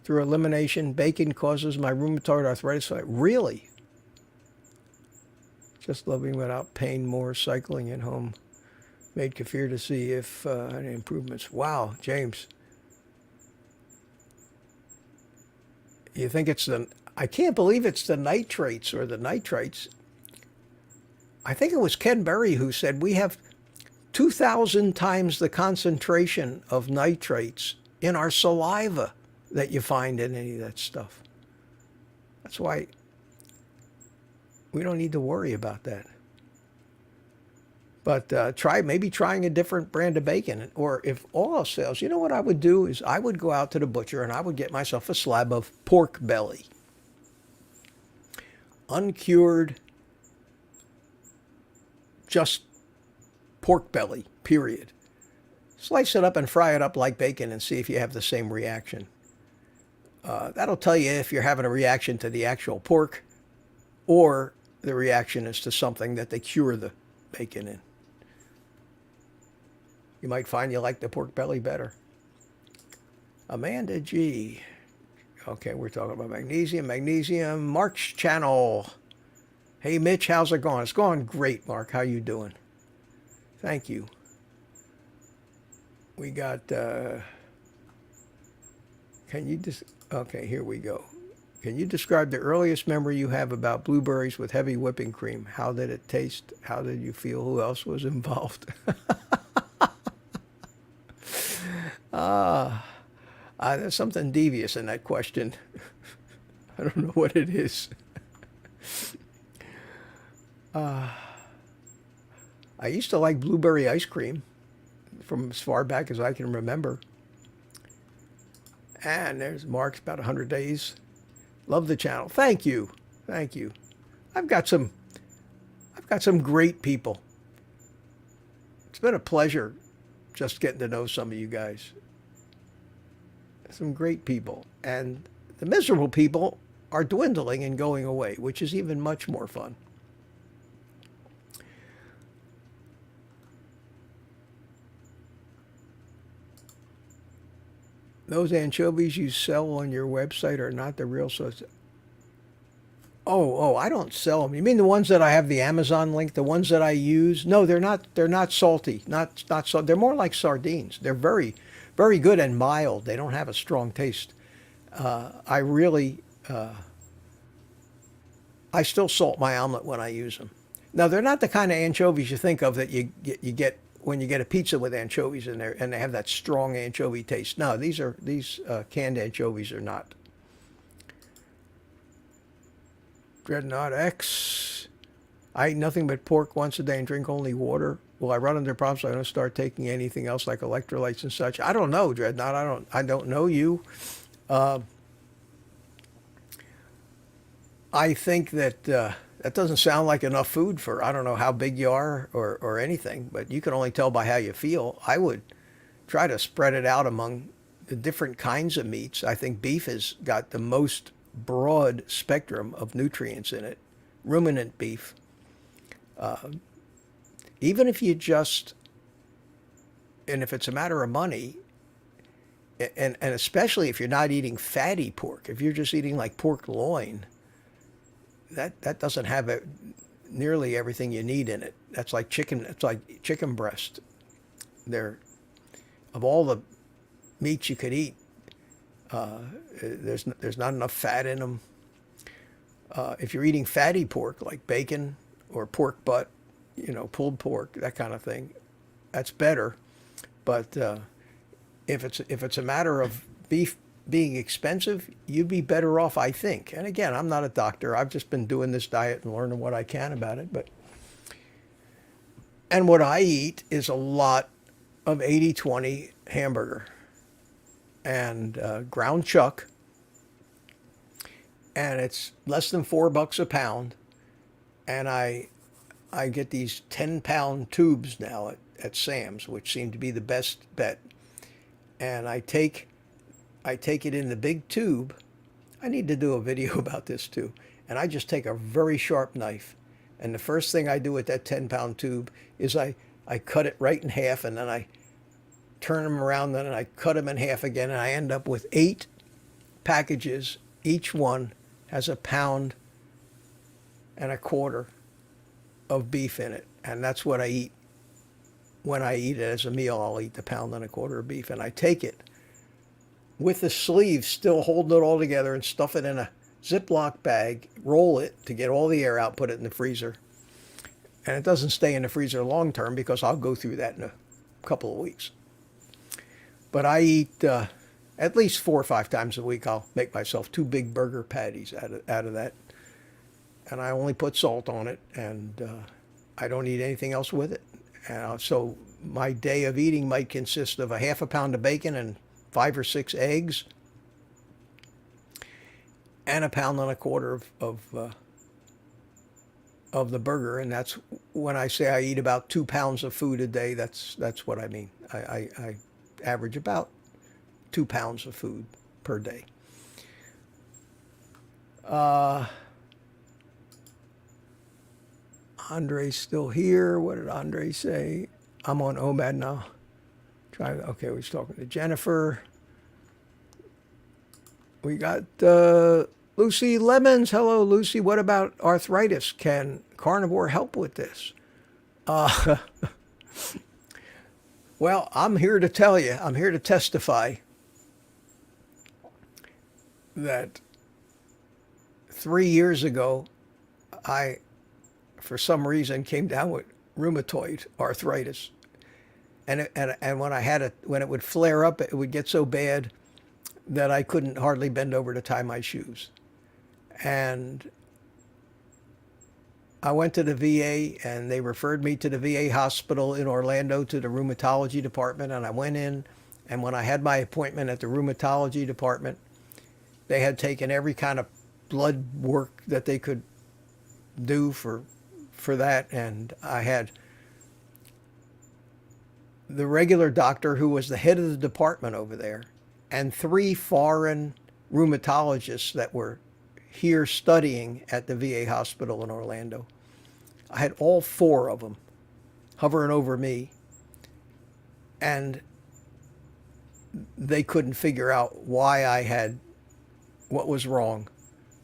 A: through elimination, bacon causes my rheumatoid arthritis. Really? Just loving without pain, more cycling at home. Made kefir to see if any improvements. Wow, James. You think it's I can't believe it's the nitrates or the nitrites. I think it was Ken Berry who said we have 2,000 times the concentration of nitrates in our saliva that you find in any of that stuff. That's why we don't need to worry about that. But maybe trying a different brand of bacon. Or if all else fails, you know what I would do is I would go out to the butcher and I would get myself a slab of pork belly. Uncured, just pork belly, period. Slice it up and fry it up like bacon and see if you have the same reaction. That'll tell you if you're having a reaction to the actual pork or the reaction is to something that they cure the bacon in. You might find you like the pork belly better. Amanda G. Okay, we're talking about magnesium. Mark's channel. Hey, Mitch, how's it going? It's going great, Mark. How you doing? Thank you. We got, okay, here we go. Can you describe the earliest memory you have about blueberries with heavy whipping cream? How did it taste? How did you feel? Who else was involved? There's something devious in that question. I don't know what it is. I used to like blueberry ice cream from as far back as I can remember. And there's Mark's about 100 days. Love the channel. Thank you. Thank you. I've got some great people. It's been a pleasure just getting to know some of you guys. Some great people. And the miserable people are dwindling and going away, which is even much more fun. Those anchovies you sell on your website are not the real source. Oh, I don't sell them. You mean the ones that I have the Amazon link, the ones that I use? No, they're not salty. Not so. They're more like sardines. They're very, very good and mild. They don't have a strong taste. I still salt my omelet when I use them. Now, they're not the kind of anchovies you think of that you get when you get a pizza with anchovies in there, and they have that strong anchovy taste. No, these canned anchovies are not. Dreadnought X. I eat nothing but pork once a day and drink only water. Will I run into problems so I don't start taking anything else like electrolytes and such? I don't know, Dreadnought. I don't know you. I think that that doesn't sound like enough food for, I don't know how big you are or anything, but you can only tell by how you feel. I would try to spread it out among the different kinds of meats. I think beef has got the most broad spectrum of nutrients in it. Ruminant beef. Even if you just, and if it's a matter of money, and especially if you're not eating fatty pork, if you're just eating like pork loin, that doesn't have nearly everything you need in it. That's like chicken. It's like chicken breast. Of all the meats you could eat, there's not enough fat in them. If you're eating fatty pork like bacon or pork butt, pulled pork, that kind of thing, that's better. But if it's a matter of beef being expensive, you'd be better off, I think. And again, I'm not a doctor. I've just been doing this diet and learning what I can about it. And what I eat is a lot of 80-20 hamburger and ground chuck, and it's less than $4 a pound. And I get these 10-pound tubes now at Sam's, which seem to be the best bet. And I take it in the big tube. I need to do a video about this too. And I just take a very sharp knife. And the first thing I do with that 10-pound tube is I cut it right in half, and then I turn them around, and then I cut them in half again, and I end up with 8 packages. Each one has 1.25 pounds of beef in it. And that's what I eat. When I eat it as a meal, I'll eat the 1.25 pounds of beef, and I take it with the sleeves still holding it all together and stuff it in Ziploc bag, roll it to get all the air out, put it in the freezer. And it doesn't stay in the freezer long term because I'll go through that in a couple of weeks. But I eat at least 4 or 5 times a week. I'll make myself 2 big burger patties out of that. And I only put salt on it, and I don't eat anything else with it. So my day of eating might consist of a half a pound of bacon and 5 or 6 eggs and a pound and a quarter of the burger. And that's when I say I eat about 2 pounds of food a day. That's what I mean. I average about 2 pounds of food per day. Andre's still here. What did Andre say? I'm on OMAD now. Okay, we're talking to Jennifer. We got Lucy Lemons. Hello, Lucy. What about arthritis? Can carnivore help with this? Well, I'm here to tell you, I'm here to testify that 3 years ago, I, for some reason, came down with rheumatoid arthritis. And when it would flare up, it would get so bad that I couldn't hardly bend over to tie my shoes. And I went to the VA, and they referred me to the VA hospital in Orlando to the rheumatology department. And I went in, and when I had my appointment at the rheumatology department, they had taken every kind of blood work that they could do for that. And I had the regular doctor who was the head of the department over there, and 3 foreign rheumatologists that were here studying at the VA hospital in Orlando. I had all 4 of them hovering over me, and they couldn't figure out why I had what was wrong,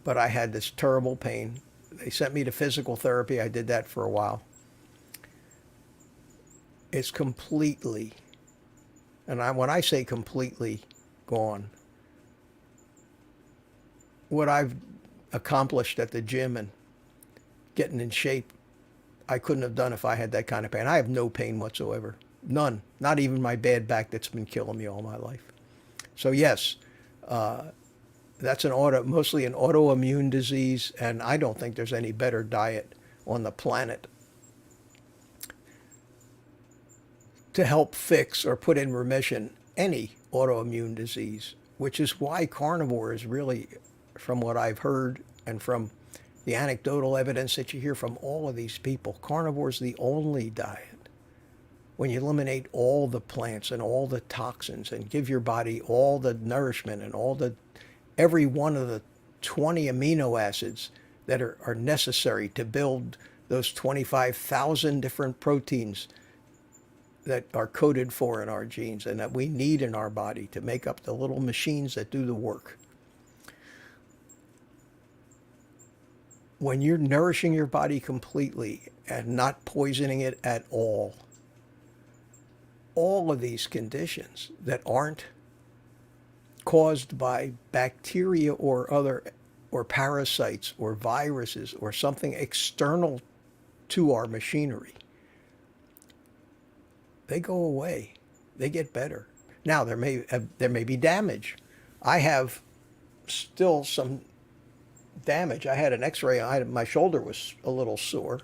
A: but I had this terrible pain. They sent me to physical therapy. I did that for a while. It's completely, and when I say completely gone, what I've accomplished at the gym and getting in shape, I couldn't have done if I had that kind of pain. I have no pain whatsoever. None. Not even my bad back that's been killing me all my life. So yes, that's mostly an autoimmune disease, and I don't think there's any better diet on the planet to help fix or put in remission any autoimmune disease, which is why carnivore is really, from what I've heard and from the anecdotal evidence that you hear from all of these people, carnivore is the only diet. When you eliminate all the plants and all the toxins and give your body all the nourishment and every one of the 20 amino acids that are necessary to build those 25,000 different proteins that are coded for in our genes and that we need in our body to make up the little machines that do the work. When you're nourishing your body completely and not poisoning it at all of these conditions that aren't caused by bacteria or parasites or viruses or something external to our machinery, they go away. They get better. Now, there may be damage. I have still some damage. I had an x-ray. My shoulder was a little sore.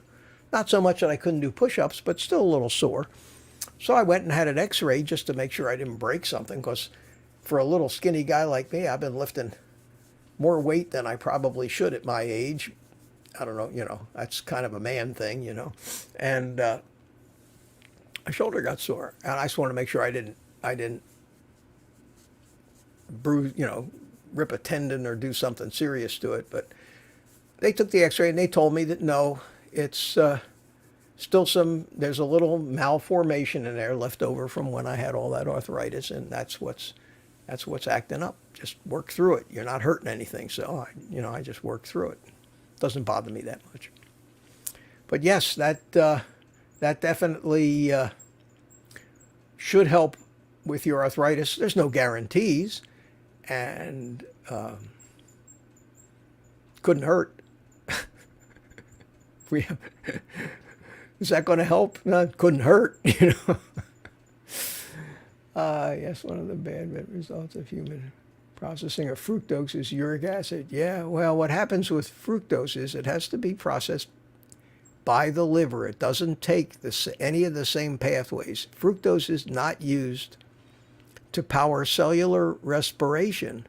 A: Not so much that I couldn't do push-ups, but still a little sore. So I went and had an x-ray just to make sure I didn't break something, because for a little skinny guy like me, I've been lifting more weight than I probably should at my age. I don't know, that's kind of a man thing, And my shoulder got sore, and I just wanted to make sure I didn't bruise, rip a tendon or do something serious to it. But they took the x-ray and they told me that no, it's still there's a little malformation in there left over from when I had all that arthritis, and that's what's acting up. Just work through it. You're not hurting anything, so I just work through it. Doesn't bother me that much. But yes, that definitely should help with your arthritis. There's no guarantees, and Couldn't hurt. We have, is that going to help? No, it couldn't hurt, you know. Yes, one of the bad results of human processing of fructose is uric acid. Yeah, well, what happens with fructose is it has to be processed by the liver. It doesn't take any of the same pathways. Fructose is not used to power cellular respiration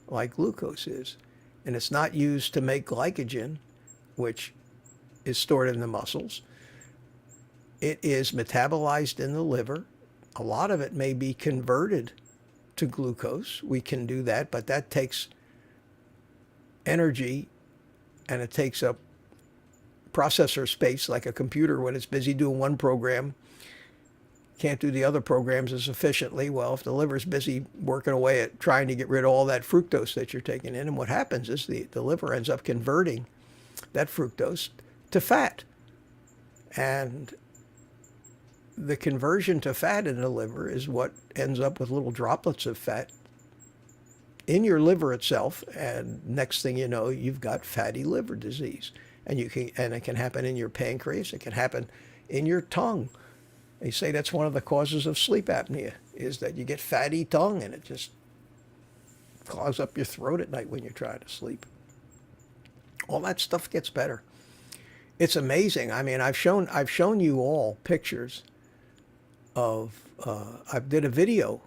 A: like glucose is. And it's not used to make glycogen, which is stored in the muscles. It is metabolized in the liver. A lot of it may be converted to glucose. We can do that, but that takes energy and it takes up processor space like a computer when it's busy doing one program. Can't do the other programs as efficiently. Well, if the liver's busy working away at trying to get rid of all that fructose that you're taking in, and what happens is the liver ends up converting that fructose to fat. And the conversion to fat in the liver is what ends up with little droplets of fat in your liver itself, and next thing you know, you've got fatty liver disease. And it can happen in your pancreas, it can happen in your tongue. They say that's one of the causes of sleep apnea, is that you get fatty tongue and it just clogs up your throat at night when you're trying to sleep. All that stuff gets better. It's amazing. I mean, I've shown you all pictures of, I did a video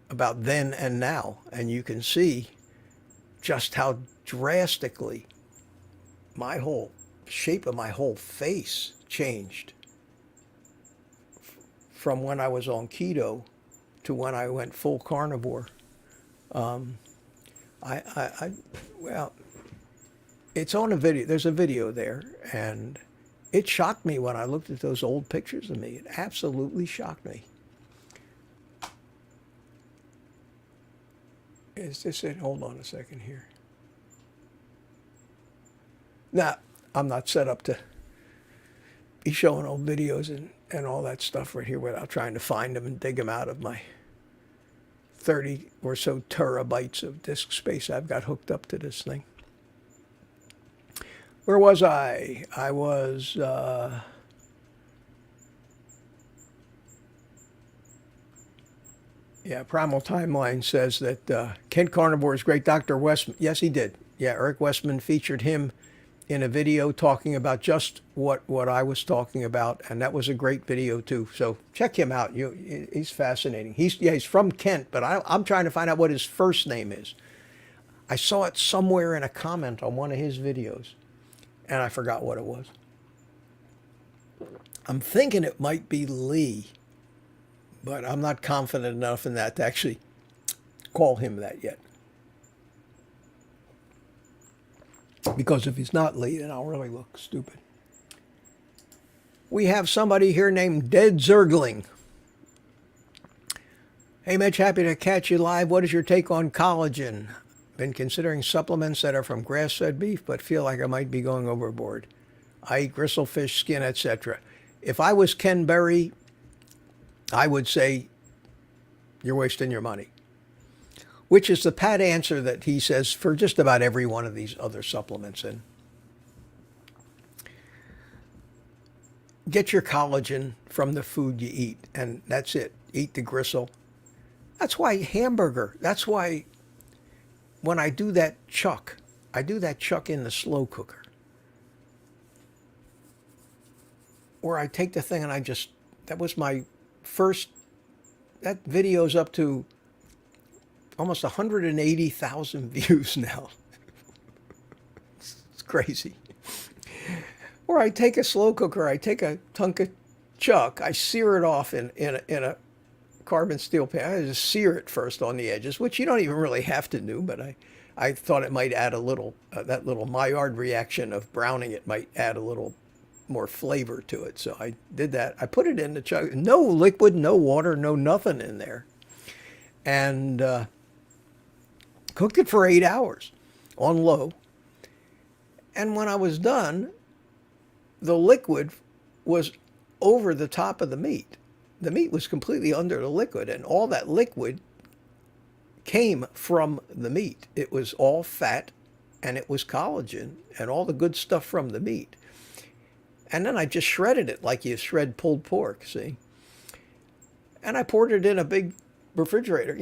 A: about then and now, and you can see just how drastically my whole shape of my whole face changed from when I was on keto to when I went full carnivore. Well, it's on a video. There's a video there, and it shocked me when I looked at those old pictures of me. It absolutely shocked me. Is this it? Hold on a second here. Now, I'm not set up to be showing old videos and all that stuff right here without trying to find them and dig them out of my 30 or so terabytes of disk space I've got hooked up to this thing. Where was I? I was, Primal Timeline says that Kent Carnivore's great Dr. Westman, yes, he did. Yeah, Eric Westman featured him in a video talking about just what I was talking about, and that was a great video too. So check him out. He's fascinating. He's from Kent, but I'm trying to find out what his first name is. I saw it somewhere in a comment on one of his videos, and I forgot what it was. I'm thinking it might be Lee, but I'm not confident enough in that to actually call him that yet. Because if he's not Lee, then I'll really look stupid. We have somebody here named Dead Zergling. Hey Mitch, happy to catch you live. What is your take on collagen? Been considering supplements that are from grass-fed beef, but feel like I might be going overboard. I eat gristlefish, skin, etc. If I was Ken Berry, I would say you're wasting your money. Which is the pat answer that he says for just about every one of these other supplements. And get your collagen from the food you eat, and that's it. Eat the gristle. That's why hamburger. That's why when I do that chuck in the slow cooker. Or I take the thing and that was my first, that video's up to almost 180,000 views now. It's crazy. Or I take a slow cooker, I take a Tonka chuck, I sear it off in a carbon steel pan. I just sear it first on the edges, which you don't even really have to do, but I thought it might add a little, that little Maillard reaction of browning it might add a little more flavor to it. So I did that. I put it in the chuck. No liquid, no water, no nothing in there. And cooked it for 8 hours on low. And when I was done, the liquid was over the top of the meat. The meat was completely under the liquid, and all that liquid came from the meat. It was all fat and it was collagen and all the good stuff from the meat. And then I just shredded it like you shred pulled pork, see? And I poured it in a big refrigerator,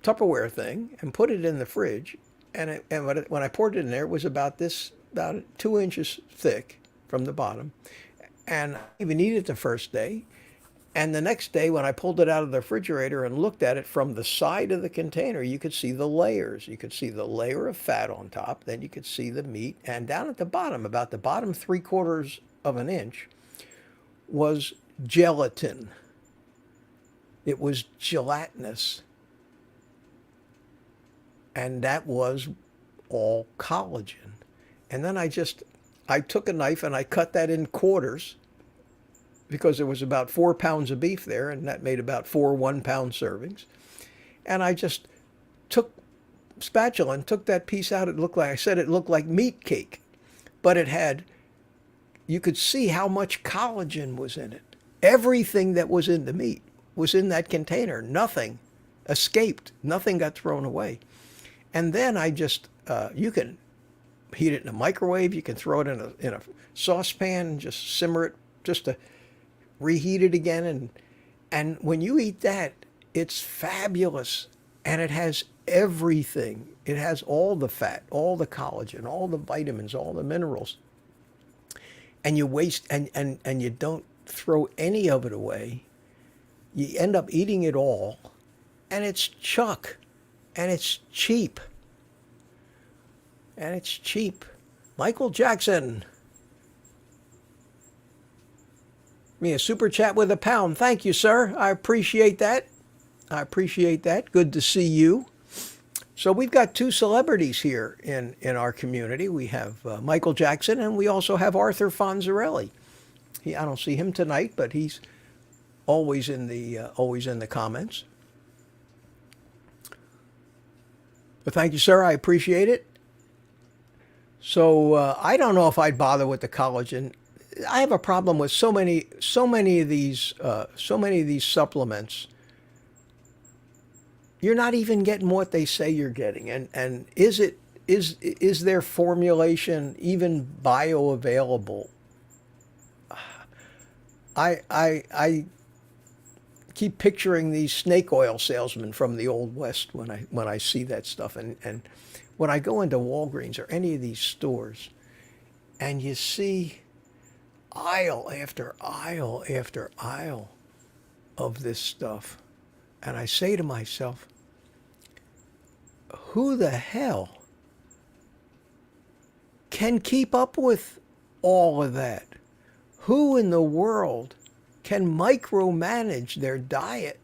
A: Tupperware thing, and put it in the fridge. And when I poured it in there, it was about 2 inches thick from the bottom. And I didn't even eat it the first day. And the next day, when I pulled it out of the refrigerator and looked at it from the side of the container, you could see the layers. You could see the layer of fat on top. Then you could see the meat. And down at the bottom, about the bottom 3/4 of an inch, was gelatin. It was gelatinous. And that was all collagen. And then I took a knife and I cut that in quarters, because there was about 4 pounds of beef there, and that made about 4 1-pound servings. And I just took spatula and took that piece out. It looked like meat cake, but you could see how much collagen was in it. Everything that was in the meat was in that container. Nothing escaped. Nothing got thrown away. And then you can heat it in a microwave. You can throw it in a saucepan and just simmer it, just to reheat it again. And when you eat that, it's fabulous. And it has everything. It has all the fat, all the collagen, all the vitamins, all the minerals. And you waste, and you don't throw any of it away. You end up eating it all. And it's chuck. And it's cheap. And it's cheap. Michael Jackson. Me a super chat with £1. Thank you, sir. I appreciate that. Good to see you. So we've got 2 celebrities here in our community. We have Michael Jackson, and we also have Arthur Fonzarelli. I don't see him tonight, but he's always in the comments. But thank you, sir. I appreciate it. So I don't know if I'd bother with the collagen. I have a problem with so many of these supplements. You're not even getting what they say you're getting, and is their formulation even bioavailable? I keep picturing these snake oil salesmen from the Old West when I see that stuff, and when I go into Walgreens or any of these stores, and you see aisle after aisle after aisle of this stuff, and I say to myself, who the hell can keep up with all of that? Who in the world can micromanage their diet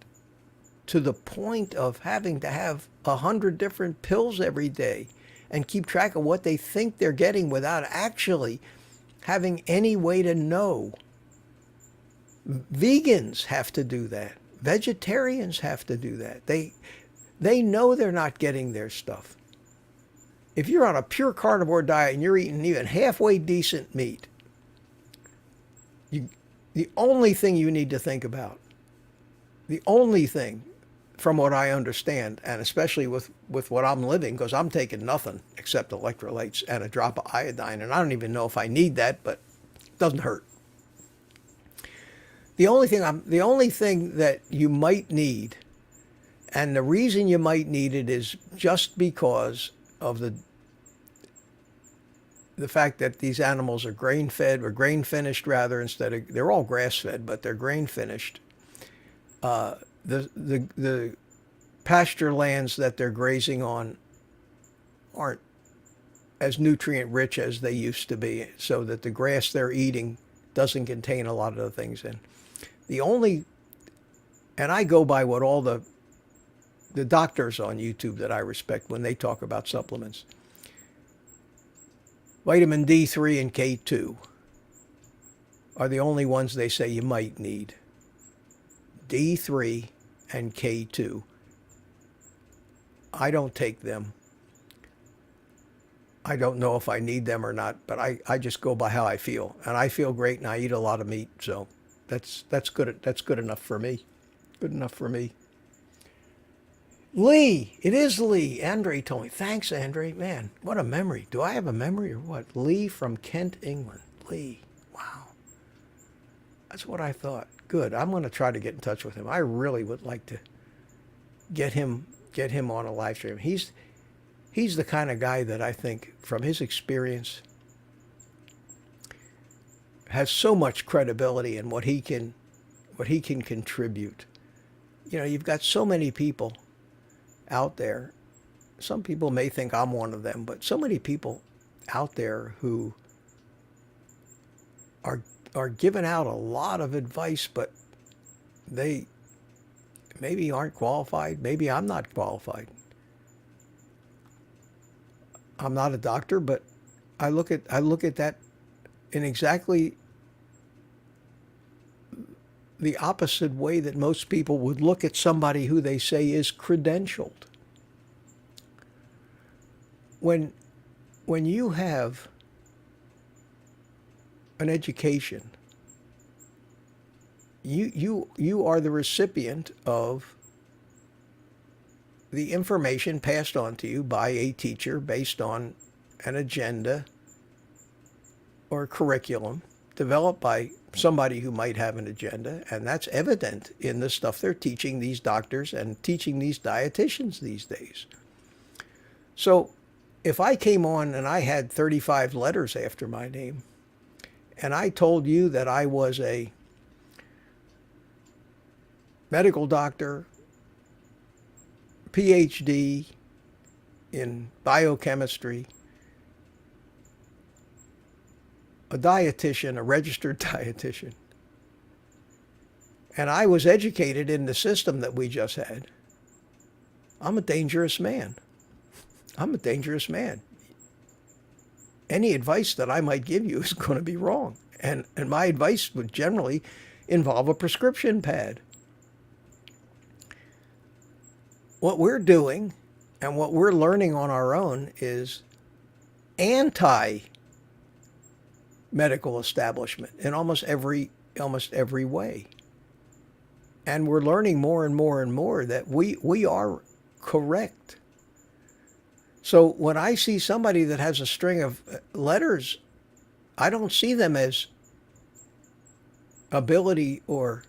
A: to the point of having to have 100 different pills every day and keep track of what they think they're getting without actually having any way to know? Vegans have to do that. Vegetarians have to do that. They know they're not getting their stuff. If you're on a pure carnivore diet and you're eating even halfway decent meat, the only thing you need to think about, the only thing, from what I understand, and especially with what I'm living, because I'm taking nothing except electrolytes and a drop of iodine, and I don't even know if I need that, but it doesn't hurt. The only thing that you might need, and the reason you might need it, is just because of the fact that these animals are grain-fed, or grain-finished rather, they're all grass-fed, but they're grain-finished. The pasture lands that they're grazing on aren't as nutrient-rich as they used to be, so that the grass they're eating doesn't contain a lot of the things in. And I go by what all the doctors on YouTube that I respect when they talk about supplements. Vitamin D3 and K2 are the only ones they say you might need. D3 and K2. I don't take them. I don't know if I need them or not, but I just go by how I feel. And I feel great, and I eat a lot of meat, so that's good enough for me. Good enough for me. Lee, it is Lee. Andre told me. Thanks, Andre. Man, what a memory. Do I have a memory or what? Lee from Kent, England. Lee. Wow. That's what I thought. Good. I'm going to try to get in touch with him. I really would like to get him on a live stream. He's the kind of guy that I think, from his experience, has so much credibility in what he can contribute. You know, you've got so many people out there. Some people may think I'm one of them, but so many people out there who are giving out a lot of advice, but they maybe aren't qualified. Maybe I'm not qualified. I'm not a doctor, but I look at that in exactly the opposite way that most people would look at somebody who they say is credentialed. When you have an education, you are the recipient of the information passed on to you by a teacher based on an agenda or curriculum developed by somebody who might have an agenda, and that's evident in the stuff they're teaching these doctors and teaching these dietitians these days. So if I came on and I had 35 letters after my name, and I told you that I was a medical doctor, PhD in biochemistry, a dietitian, a registered dietitian, and I was educated in the system that we just had, I'm a dangerous man. I'm a dangerous man. Any advice that I might give you is going to be wrong. And my advice would generally involve a prescription pad. What we're doing and what we're learning on our own is anti-medical establishment in almost every way. And we're learning more and more and more that we are correct. So when I see somebody that has a string of letters, I don't see them as ability or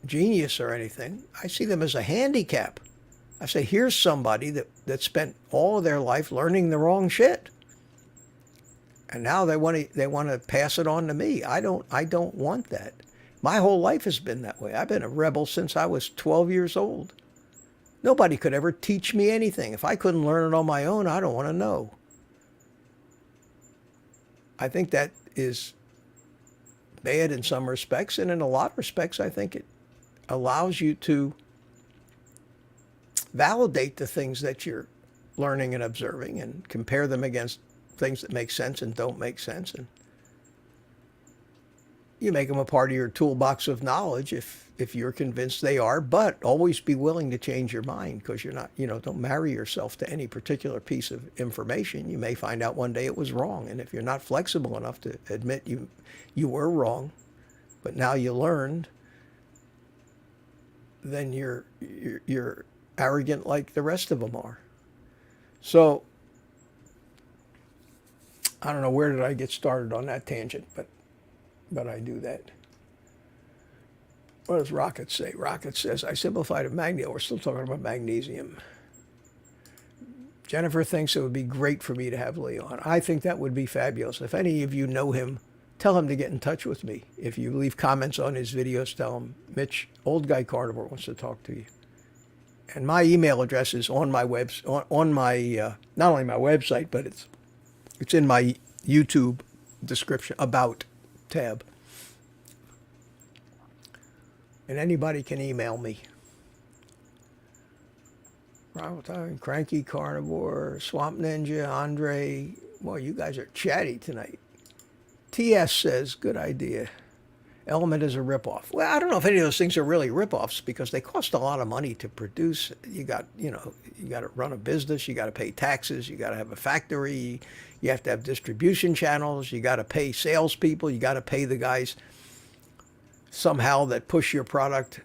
A: genius or anything. I see them as a handicap. I say, here's somebody that spent all of their life learning the wrong shit. And now they want to pass it on to me. I don't want that. My whole life has been that way. I've been a rebel since I was 12 years old. Nobody could ever teach me anything. If I couldn't learn it on my own, I don't want to know. I think that is bad in some respects, and in a lot of respects, I think it allows you to validate the things that you're learning and observing and compare them against things that make sense and don't make sense. And you make them a part of your toolbox of knowledge if you're convinced they are, but always be willing to change your mind, because you're not, don't marry yourself to any particular piece of information. You may find out one day it was wrong. And if you're not flexible enough to admit you were wrong, but now you learned, then you're arrogant like the rest of them are. So I don't know, where did I get started on that tangent, but I do that. What does Rocket say? Rocket says, I simplified it magnesium. We're still talking about magnesium. Jennifer thinks it would be great for me to have Lee on. I think that would be fabulous. If any of you know him, tell him to get in touch with me. If you leave comments on his videos, tell him, Mitch, old Guy Carnivore wants to talk to you. And my email address is on my on my not only my website, but it's in my YouTube description, About tab. And anybody can email me. Cranky Carnivore, Swamp Ninja, Andre. Boy, you guys are chatty tonight. TS says, good idea. Element is a ripoff. Well, I don't know if any of those things are really ripoffs, because they cost a lot of money to produce. You got to run a business. You got to pay taxes. You got to have a factory. You have to have distribution channels. You got to pay salespeople. You got to pay the guys somehow that push your product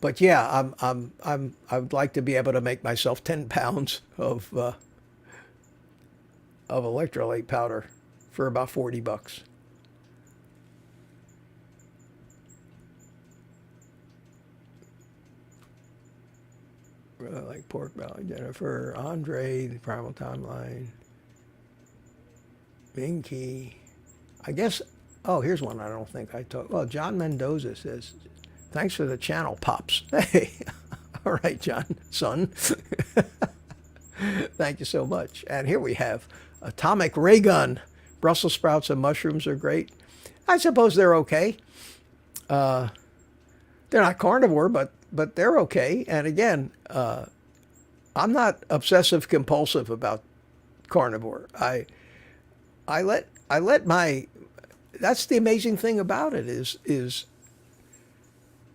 A: But yeah, I would like to be able to make myself 10 pounds of electrolyte powder for about $40. Really like pork belly. Jennifer, Andre, the Primal Timeline, Minky. I guess, oh, here's one I don't think I talked. Well, John Mendoza says, thanks for the channel, Pops. Hey, all right, John, son. Thank you so much. And here we have Atomic Ray Gun. Brussels sprouts and mushrooms are great. I suppose they're okay. They're not carnivore, but they're okay. And again, I'm not obsessive compulsive about carnivore. I let my, that's the amazing thing about it is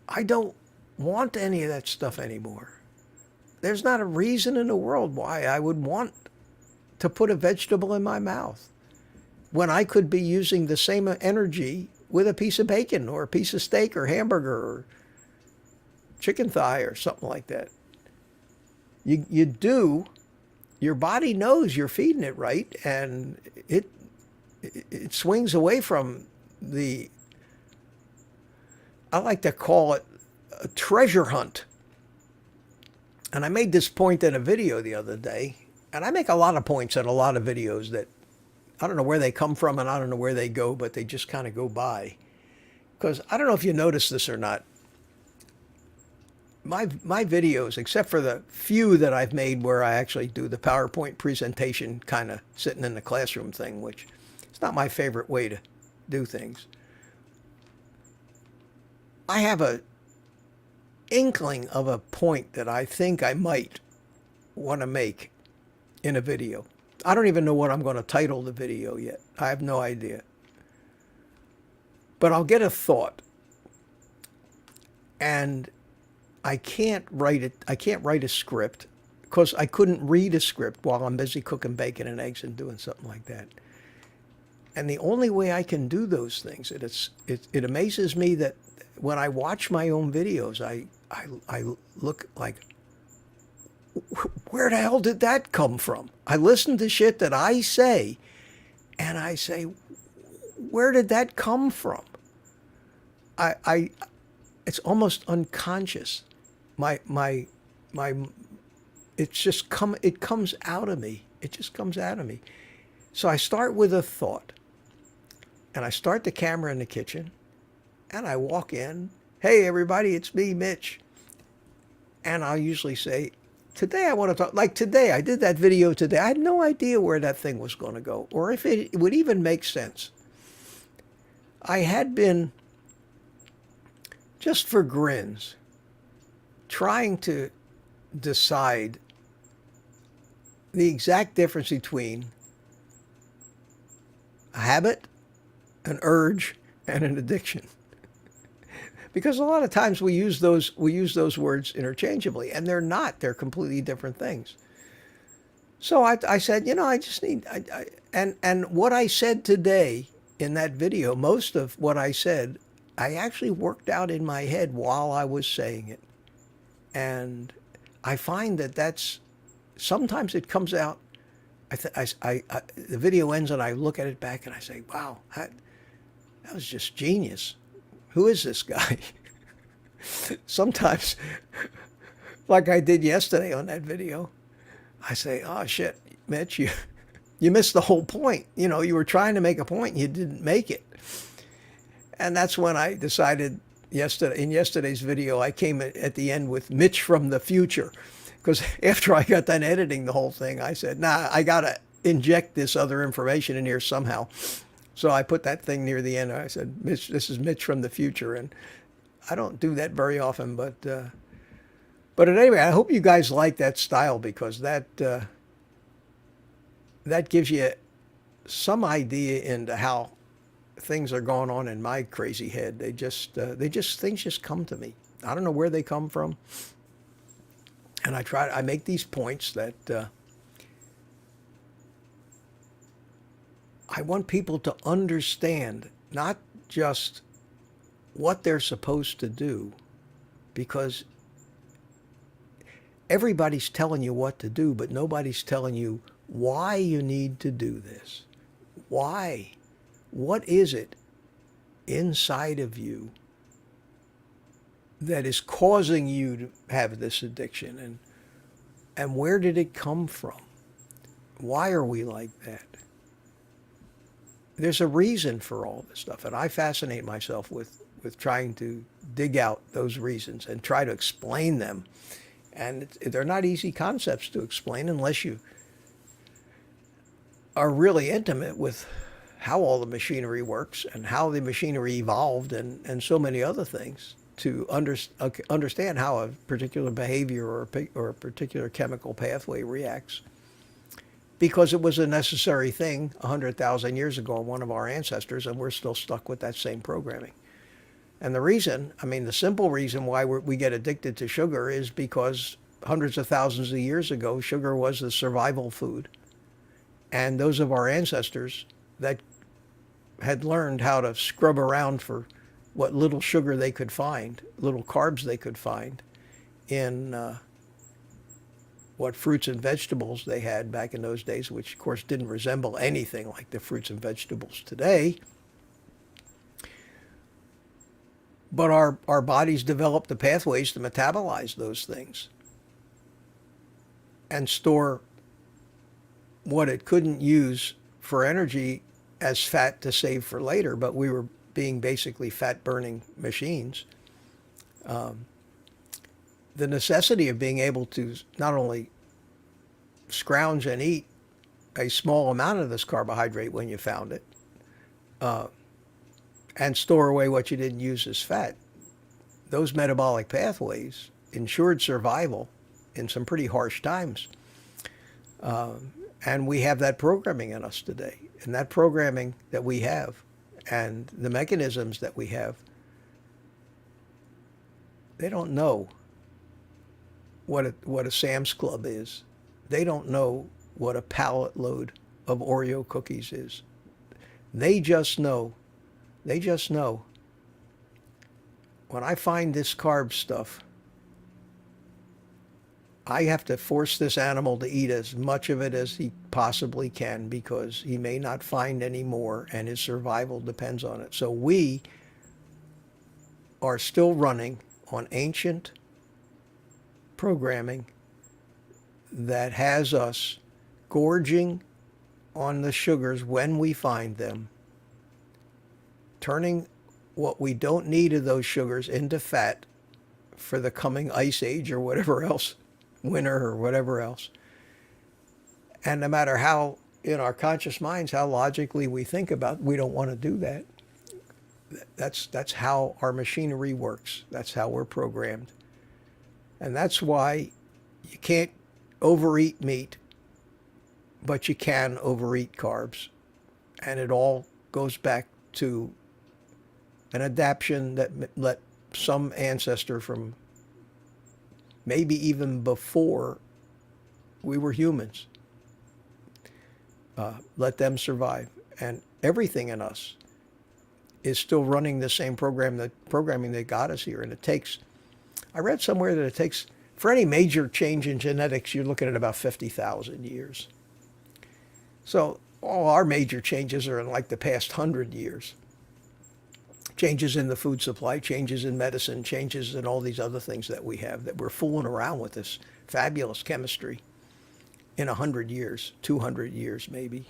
A: I don't want any of that stuff anymore. There's not a reason in the world why I would want to put a vegetable in my mouth when I could be using the same energy with a piece of bacon or a piece of steak or hamburger or chicken thigh or something like that. You do, your body knows you're feeding it right, and it swings away from the, I like to call it a treasure hunt. And I made this point in a video the other day, and I make a lot of points in a lot of videos that I don't know where they come from and I don't know where they go, but they just kind of go by. Because I don't know if you noticed this or not. My videos, except for the few that I've made where I actually do the PowerPoint presentation kind of sitting in the classroom thing, which is not my favorite way to do things. I have a inkling of a point that I think I might want to make in a video. I don't even know what I'm going to title the video yet. I have no idea. But I'll get a thought. And I can't write it. I can't write a script because I couldn't read a script while I'm busy cooking bacon and eggs and doing something like that. And the only way I can do those things, it amazes me that when I watch my own videos, I look like, where the hell did that come from? I listen to shit that I say, and I say, where did that come from? It's almost unconscious. It comes out of me. It just comes out of me. So I start with a thought, and I start the camera in the kitchen, and I walk in. Hey, everybody, it's me, Mitch. And I'll usually say, today I want to talk, like today, I did that video today. I had no idea where that thing was going to go, or if it would even make sense. I had been, just for grins, trying to decide the exact difference between a habit, an urge, and an addiction. Because a lot of times we use those words interchangeably, and they're not. They're completely different things. So I said, I just need, and what I said today in that video, most of what I said, I actually worked out in my head while I was saying it. And I find that's, sometimes it comes out, the video ends and I look at it back and I say, wow, that was just genius. Who is this guy? Sometimes, like I did yesterday on that video, I say, oh shit, Mitch, you missed the whole point. You were trying to make a point and you didn't make it. And that's when I decided in yesterday's video, I came at the end with Mitch from the future. Because after I got done editing the whole thing, I said, nah, I got to inject this other information in here somehow. So I put that thing near the end. I said, Mitch, this is Mitch from the future. And I don't do that very often, but anyway, I hope you guys like that style, because that gives you some idea into how things are going on in my crazy head. Things just come to me. I don't know where they come from. And I make these points that I want people to understand not just what they're supposed to do, because everybody's telling you what to do, but nobody's telling you why you need to do this. Why? What is it inside of you that is causing you to have this addiction? And where did it come from? Why are we like that? There's a reason for all this stuff, and I fascinate myself with trying to dig out those reasons and try to explain them. And they're not easy concepts to explain unless you are really intimate with how all the machinery works and how the machinery evolved and so many other things to understand how a particular behavior or a particular chemical pathway reacts. Because it was a necessary thing 100,000 years ago in one of our ancestors, and we're still stuck with that same programming. And the reason, the simple reason why we get addicted to sugar is because hundreds of thousands of years ago, sugar was the survival food. And those of our ancestors that had learned how to scrub around for what little sugar they could find, little carbs they could find in what fruits and vegetables they had back in those days, which of course didn't resemble anything like the fruits and vegetables today. But our bodies developed the pathways to metabolize those things and store what it couldn't use for energy as fat to save for later, but we were being basically fat-burning machines. The necessity of being able to not only scrounge and eat a small amount of this carbohydrate when you found it, and store away what you didn't use as fat, those metabolic pathways ensured survival in some pretty harsh times. And we have that programming in us today. And that programming that we have and the mechanisms that we have, they don't know what a Sam's Club is. They don't know what a pallet load of Oreo cookies is. They just know when I find this carb stuff, I have to force this animal to eat as much of it as he possibly can because he may not find any more and his survival depends on it. So we are still running on ancient programming that has us gorging on the sugars when we find them, turning what we don't need of those sugars into fat for the coming ice age or whatever else, winter or whatever else. And no matter how, in our conscious minds, how logically we think about it, we don't want to do that. That's how our machinery works. That's how we're programmed. And that's why you can't overeat meat, but you can overeat carbs. And it all goes back to an adaptation that let some ancestor from maybe even before we were humans, let them survive. And everything in us is still running the same programming that got us here. And it takes, I read somewhere that it takes, for any major change in genetics, you're looking at about 50,000 years. So all our major changes are in like the past 100 years. Changes in the food supply, changes in medicine, changes in all these other things that we have, that we're fooling around with this fabulous chemistry in 100 years, 200 years maybe.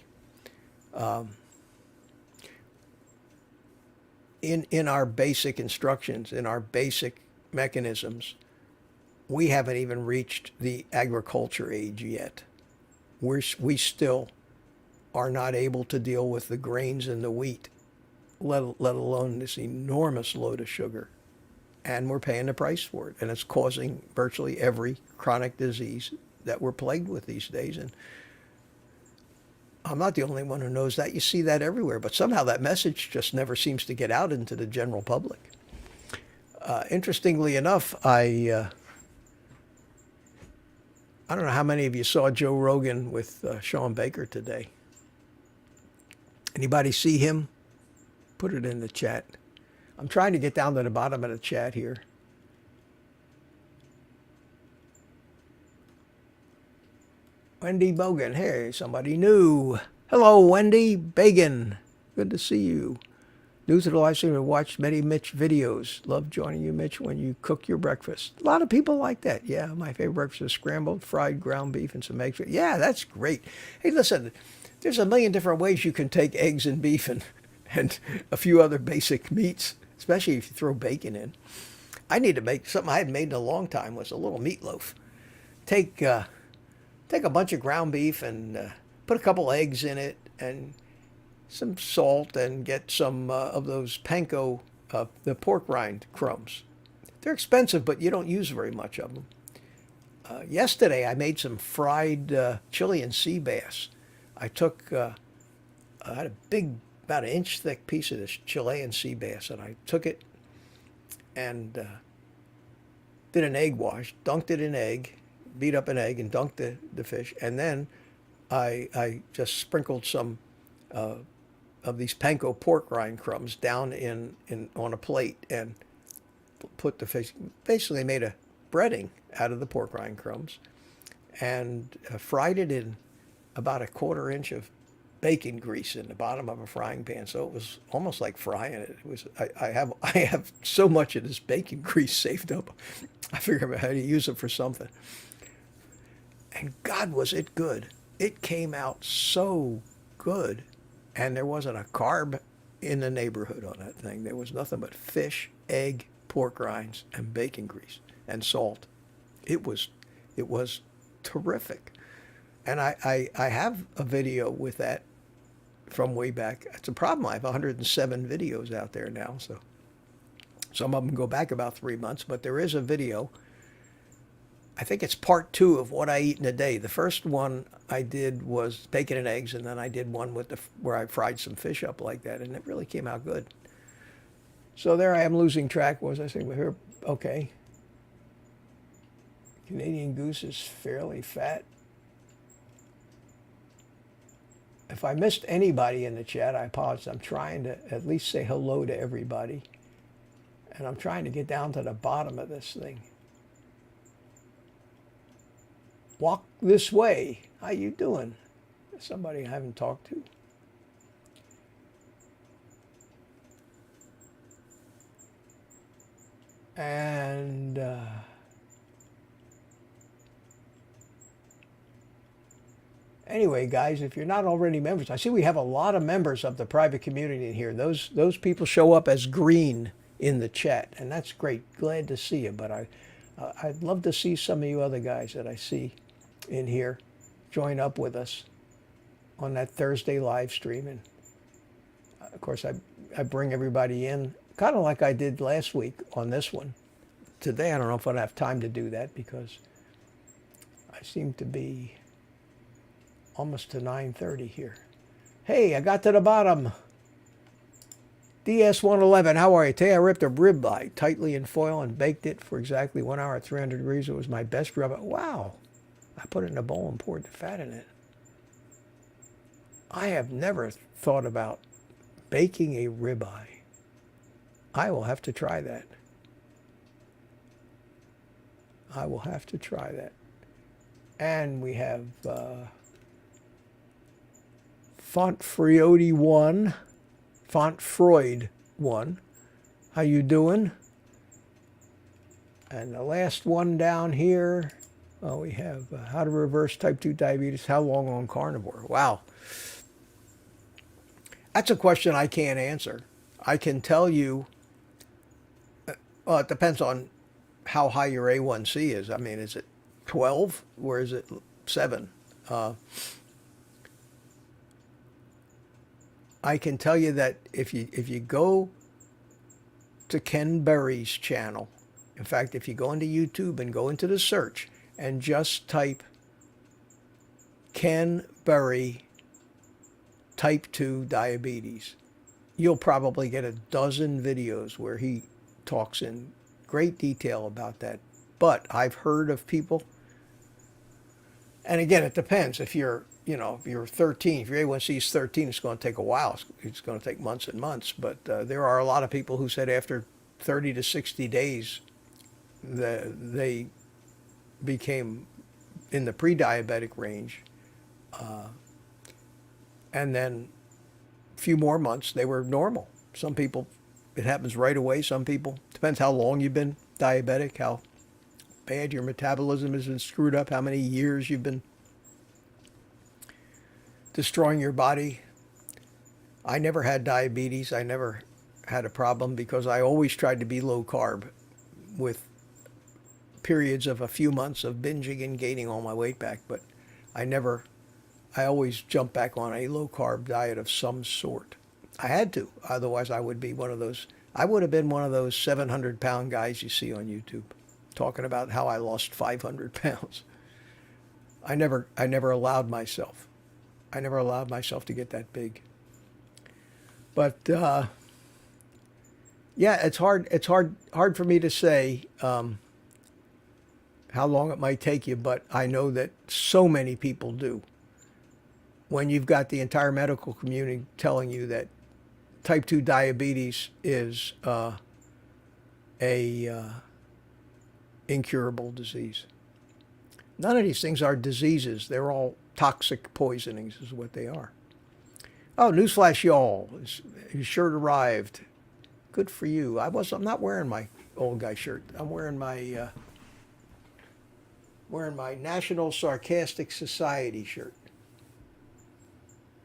A: In our basic instructions, in our basic mechanisms, we haven't even reached the agriculture age yet. We still are not able to deal with the grains and the wheat, let alone this enormous load of sugar. And we're paying the price for it. And it's causing virtually every chronic disease that we're plagued with these days. And I'm not the only one who knows that. You see that everywhere. But somehow that message just never seems to get out into the general public. Interestingly enough, I don't know how many of you saw Joe Rogan with Shawn Baker today. Anybody see him? Put it in the chat. I'm trying to get down to the bottom of the chat here. Wendy Bogan. Hey, somebody new. Hello, Wendy Bagan. Good to see you. New to the live stream and watched many Mitch videos. Love joining you, Mitch, when you cook your breakfast. A lot of people like that. Yeah, my favorite breakfast is scrambled, fried ground beef, and some eggs. Yeah, that's great. Hey, listen, there's a million different ways you can take eggs and beef and a few other basic meats, especially if you throw bacon in. I need to make something I hadn't made in a long time was a little meatloaf. Take take a bunch of ground beef and put a couple eggs in it and some salt and get some of those panko, the pork rind crumbs. They're expensive, but you don't use very much of them. Yesterday, I made some fried Chilean sea bass. I had a big, about an inch thick piece of this Chilean sea bass, and I took it and did an egg wash, dunked it in egg, beat up an egg and dunked the fish, and then I just sprinkled some of these panko pork rind crumbs down in on a plate and put the fish, basically made a breading out of the pork rind crumbs and fried it in about a quarter inch of bacon grease in the bottom of a frying pan. So it was almost like frying it. It was I have so much of this bacon grease saved up. I figured out how to use it for something. And God, was it good. It came out so good. And there wasn't a carb in the neighborhood on that thing. There was nothing but fish, egg, pork rinds, and bacon grease and salt. It was terrific. And I have a video with that from way back. It's a problem. I have 107 videos out there now. So some of them go back about 3 months, but there is a video. I think it's part 2 of what I eat in a day. The first one I did was bacon and eggs, and then I did one with where I fried some fish up like that, and it really came out good. So there I am losing track. What was I saying? We're here. Okay. Canadian goose is fairly fat. If I missed anybody in the chat, I apologize. I'm trying to at least say hello to everybody, and I'm trying to get down to the bottom of this thing. Walk this way. How you doing? Somebody I haven't talked to. And anyway, guys, if you're not already members, I see we have a lot of members of the private community in here. Those people show up as green in the chat, and that's great. Glad to see you. But I'd love to see some of you other guys that I see in here join up with us on that Thursday live stream. And of course, I bring everybody in, kind of like I did last week on this one. Today, I don't know if I'll have time to do that because I seem to be almost to 9:30 here. Hey, I got to the bottom. DS111, how are you? Today I ripped a ribeye tightly in foil and baked it for exactly 1 hour at 300 degrees. It was my best ribeye. Wow. I put it in a bowl and poured the fat in it. I have never thought about baking a ribeye. I will have to try that. I will have to try that. And we have Fontfreud 1. Fontfreud 1. How you doing? And the last one down here, we have how to reverse type 2 diabetes, how long on carnivore. Wow. That's a question I can't answer. I can tell you, well, it depends on how high your A1C is. I mean, is it 12 or is it 7? I can tell you that if you go to Ken Berry's channel, in fact, if you go into YouTube and go into the search and just type Ken Berry type 2 diabetes, you'll probably get a dozen videos where he talks in great detail about that. But I've heard of people, and again, it depends. If you're 13, if your A1C is 13, it's going to take a while. It's going to take months and months. But there are a lot of people who said after 30 to 60 days, they became in the pre-diabetic range. And then a few more months, they were normal. Some people, it happens right away. Some people, depends how long you've been diabetic, how bad your metabolism has been screwed up, how many years you've been destroying your body. I never had diabetes. I never had a problem because I always tried to be low carb with periods of a few months of binging and gaining all my weight back. But I always jumped back on a low carb diet of some sort. I had to. Otherwise, I would be one of those, I would have been one of those 700-pound guys you see on YouTube talking about how I lost 500 pounds. I never allowed myself. I never allowed myself to get that big. But yeah, it's hard for me to say how long it might take you, but I know that so many people do. When you've got the entire medical community telling you that type 2 diabetes is a incurable disease. None of these things are diseases. They're all toxic poisonings is what they are. Oh, newsflash, y'all. His shirt arrived. Good for you. I'm not wearing my old guy shirt. I'm wearing my National Sarcastic Society shirt.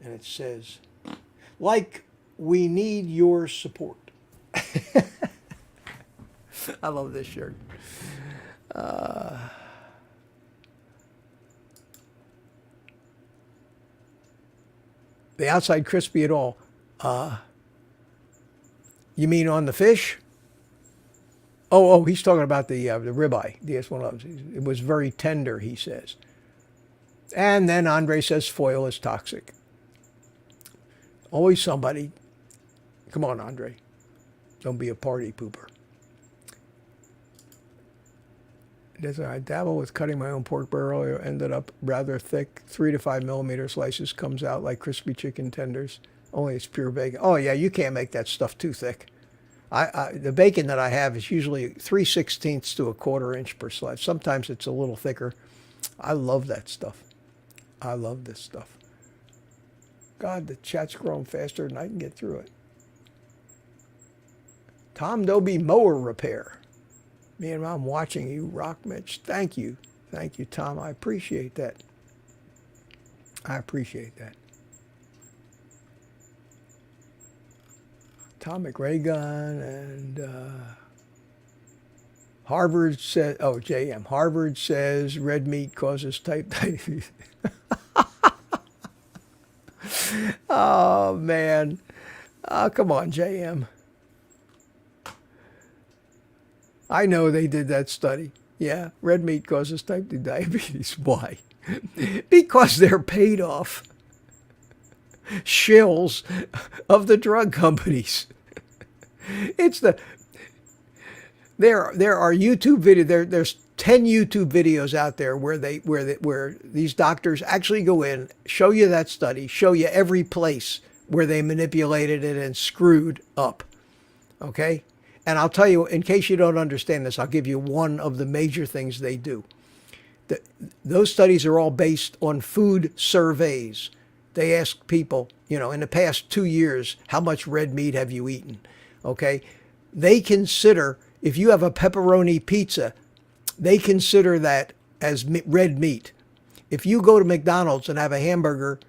A: And it says, like, we need your support. I love this shirt. The outside crispy at all. You mean on the fish? Oh, he's talking about the ribeye. DS1 loves. It was very tender, he says. And then Andre says foil is toxic. Always somebody. Come on, Andre. Don't be a party pooper. I dabble with cutting my own pork barrel. Ended up rather thick. 3 to 5 millimeter slices. Comes out like crispy chicken tenders. Only it's pure bacon. Oh, yeah, you can't make that stuff too thick. The bacon that I have is usually 3/16 to a 1/4 inch per slice. Sometimes it's a little thicker. I love that stuff. I love this stuff. God, the chat's growing faster than I can get through it. Tom Doby Mower Repair. Me and Mom watching you rock, Mitch. Thank you. Thank you, Tom. I appreciate that. I appreciate that. Atomic ray gun and Harvard says, oh, JM. Harvard says red meat causes type diabetes. Oh, man. Oh, come on, JM. I know they did that study. Yeah, red meat causes type 2 diabetes. Why? Because they're paid off shills of the drug companies. There are YouTube videos. There's 10 YouTube videos out there where these doctors actually go in, show you that study, show you every place where they manipulated it and screwed up. Okay? And I'll tell you, in case you don't understand this, I'll give you one of the major things they do. Those studies are all based on food surveys. They ask people, in the past 2 years, how much red meat have you eaten? Okay? They consider, if you have a pepperoni pizza, they consider that as red meat. If you go to McDonald's and have a hamburger,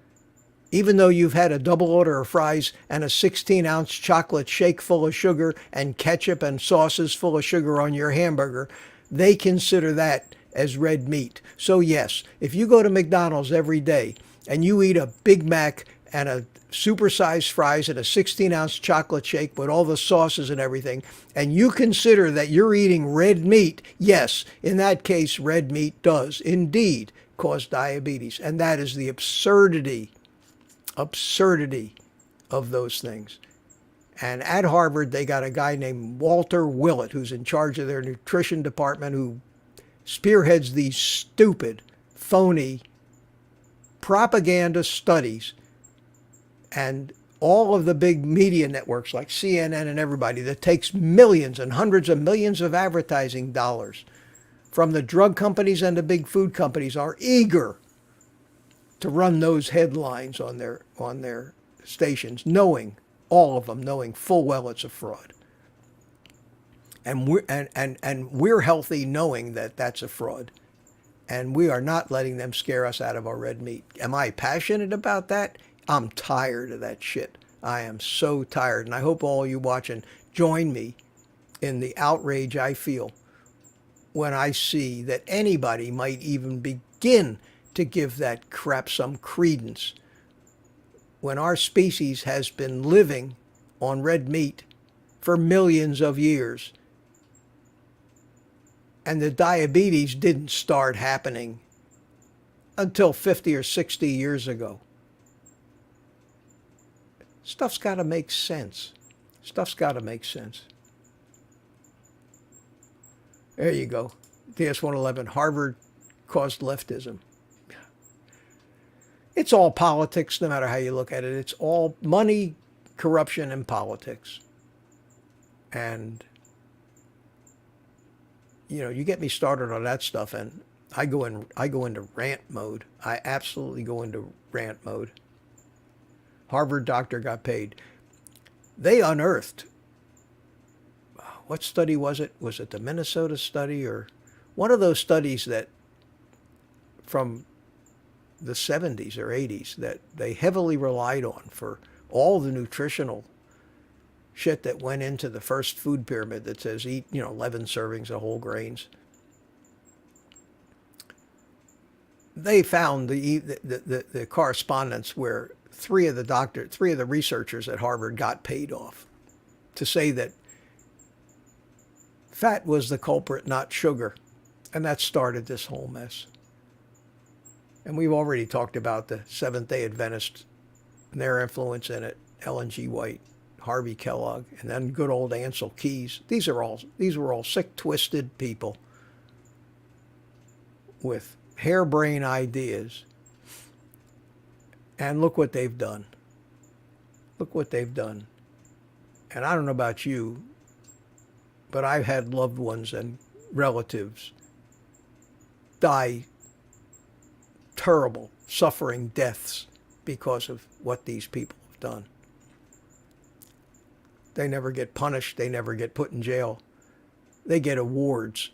A: even though you've had a double order of fries and a 16-ounce chocolate shake full of sugar and ketchup and sauces full of sugar on your hamburger, they consider that as red meat. So yes, if you go to McDonald's every day and you eat a Big Mac and a supersized fries and a 16-ounce chocolate shake with all the sauces and everything, and you consider that you're eating red meat, yes, in that case, red meat does indeed cause diabetes. And that is the absurdity of those things. And at Harvard, they got a guy named Walter Willett, who's in charge of their nutrition department, who spearheads these stupid, phony propaganda studies. And all of the big media networks like CNN and everybody that takes millions and hundreds of millions of advertising dollars from the drug companies and the big food companies are eager to run those headlines on their stations, knowing, all of them knowing full well it's a fraud. And we're healthy knowing that that's a fraud. And we are not letting them scare us out of our red meat. Am I passionate about that? I'm tired of that shit. I am so tired. And I hope all you watching join me in the outrage I feel when I see that anybody might even begin to give that crap some credence when our species has been living on red meat for millions of years. And the diabetes didn't start happening until 50 or 60 years ago. Stuff's got to make sense. Stuff's got to make sense. There you go. DS-111, Harvard caused leftism. It's all politics, no matter how you look at it. It's all money, corruption, and politics. And you know, you get me started on that stuff, and I go into rant mode. I absolutely go into rant mode. Harvard doctor got paid. They unearthed, what study was it? Was it the Minnesota study or one of those studies that from the 70s or 80s that they heavily relied on for all the nutritional shit that went into the first food pyramid that says eat, 11 servings of whole grains. They found the correspondence where three of the researchers at Harvard got paid off to say that fat was the culprit, not sugar. And that started this whole mess. And we've already talked about the Seventh-day Adventists and their influence in it, Ellen G. White, Harvey Kellogg, and then good old Ansel Keys. These were all sick, twisted people with harebrained ideas. And look what they've done. Look what they've done. And I don't know about you, but I've had loved ones and relatives die terrible, suffering deaths because of what these people have done. They never get punished. They never get put in jail. They get awards.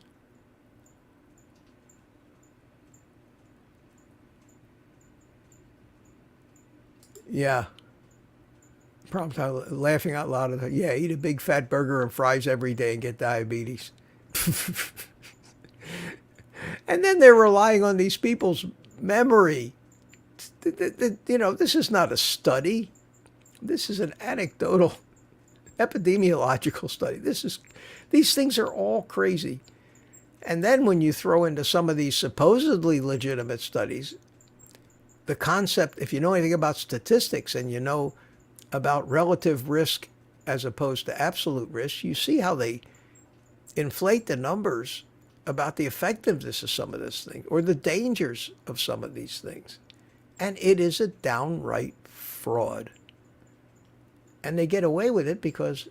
A: Yeah. Probably laughing out loud. Yeah, eat a big fat burger and fries every day and get diabetes. And then they're relying on these people's memory. This is not a study. This is an anecdotal epidemiological study. These things are all crazy. And then when you throw into some of these supposedly legitimate studies, the concept, if you know anything about statistics and you know about relative risk as opposed to absolute risk, you see how they inflate the numbers about the effectiveness of some of this thing or the dangers of some of these things. And it is a downright fraud. And they get away with it because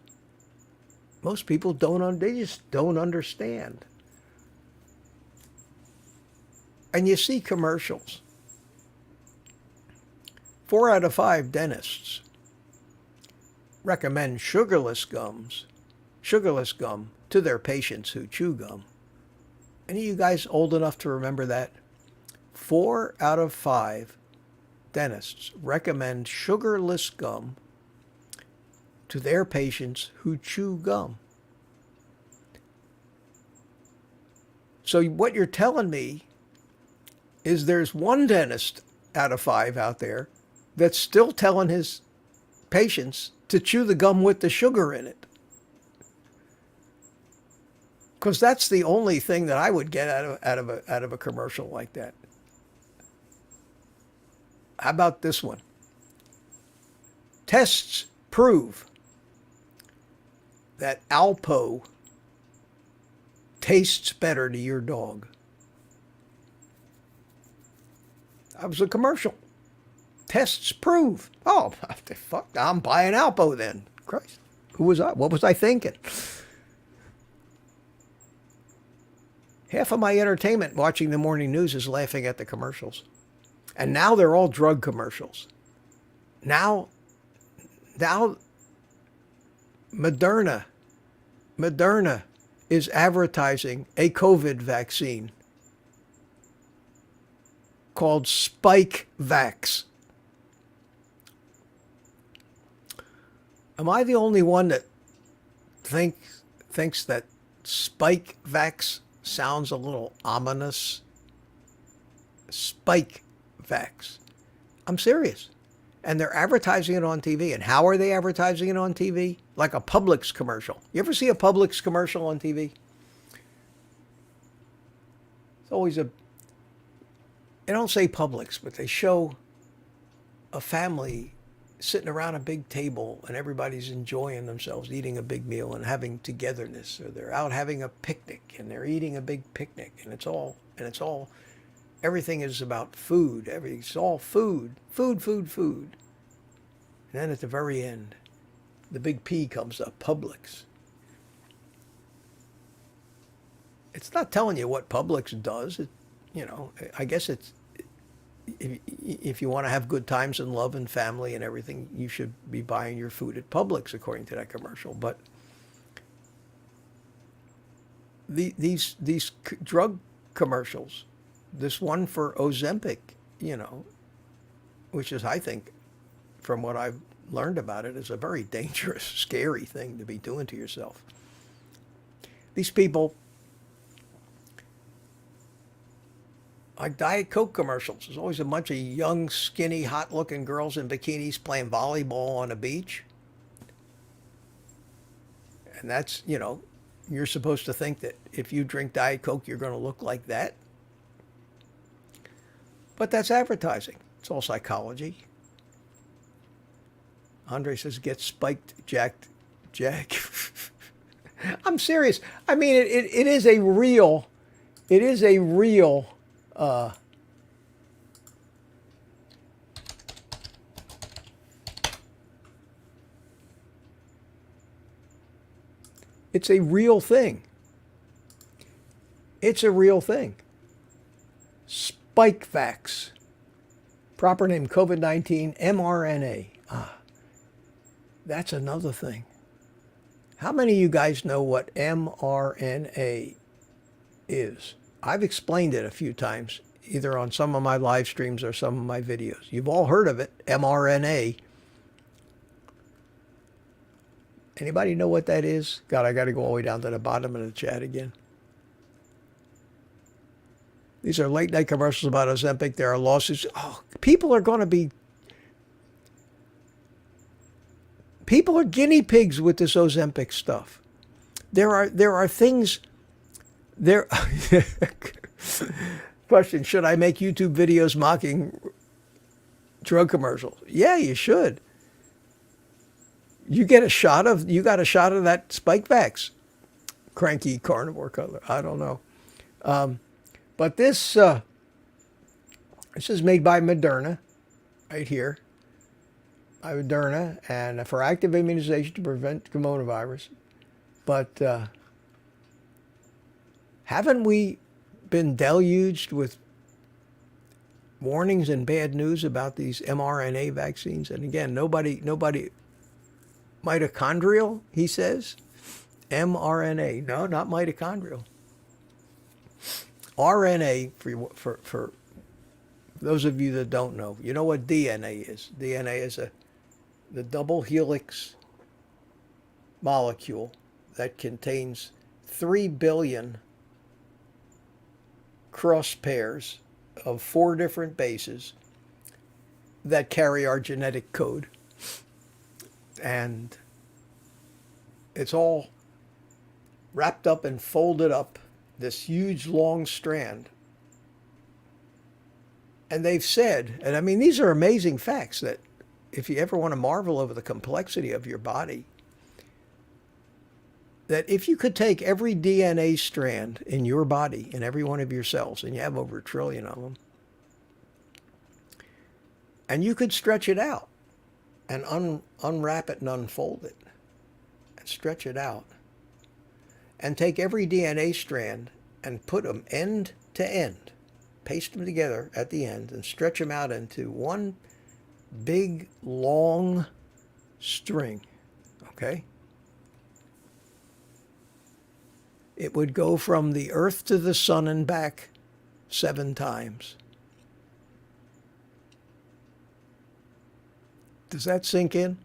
A: most people they just don't understand. And you see commercials. 4 out of 5 dentists recommend sugarless gum to their patients who chew gum. Any of you guys old enough to remember that? 4 out of 5 dentists recommend sugarless gum to their patients who chew gum. So what you're telling me is there's one dentist out of 5 out there that's still telling his patients to chew the gum with the sugar in it. Because that's the only thing that I would get out of a commercial like that. How about this one? Tests prove that Alpo tastes better to your dog. That was a commercial. Tests prove. Oh, fuck, I'm buying Alpo then. Christ, who was I? What was I thinking? Half of my entertainment watching the morning news is laughing at the commercials. And now they're all drug commercials. Now Moderna is advertising a COVID vaccine called Spike Vax. Am I the only one that thinks that Spike Vax sounds a little ominous? Spike Vax. I'm serious. And they're advertising it on TV. And how are they advertising it on TV? Like a Publix commercial. You ever see a Publix commercial on TV? It's always they don't say Publix, but they show a family sitting around a big table and everybody's enjoying themselves, eating a big meal and having togetherness. Or they're out having a picnic and they're eating a big picnic. And it's all, everything is about food. It's all food. Food. And then at the very end, the big P comes up, Publix. It's not telling you what Publix does. I guess it's, if you want to have good times and love and family and everything, you should be buying your food at Publix, according to that commercial. But these drug commercials, this one for Ozempic, which is, I think, from what I've learned about it, is a very dangerous, scary thing to be doing to yourself. These people, like Diet Coke commercials. There's always a bunch of young, skinny, hot-looking girls in bikinis playing volleyball on a beach. And that's, you're supposed to think that if you drink Diet Coke, you're going to look like that. But that's advertising. It's all psychology. Andre says, get spiked, Jack. I'm serious. I mean, it is a real, it's a real thing. It's a real thing. Spike Vax. Proper name, COVID-19 mRNA. That's another thing. How many of you guys know what mRNA is? I've explained it a few times, either on some of my live streams or some of my videos. You've all heard of it, mRNA. Anybody know what that is? God, I got to go all the way down to the bottom of the chat again. These are late night commercials about Ozempic. There are lawsuits. Oh, people are guinea pigs with this Ozempic stuff. There are things. Question, should I make YouTube videos mocking drug commercials? Yeah, you should. You got a shot of that Spike Vax. Cranky carnivore color. I don't know. But this is made by Moderna, right here. By Moderna, and for active immunization to prevent coronavirus. But haven't we been deluged with warnings and bad news about these mRNA vaccines? And again, nobody, mitochondrial, he says. mRNA, no, not mitochondrial. RNA, for those of you that don't know, you know what DNA is. DNA is the double helix molecule that contains 3 billion cross pairs of 4 different bases that carry our genetic code. And it's all wrapped up and folded up, this huge long strand. And they've said, and I mean, these are amazing facts, that if you ever want to marvel over the complexity of your body, that if you could take every DNA strand in your body, in every one of your cells, and you have over 1 trillion of them, and you could stretch it out and unwrap it and unfold it and stretch it out, and take every DNA strand and put them end to end, paste them together at the end, and stretch them out into one big, long string, okay? It would go from the earth to the sun and back 7 times. Does that sink in?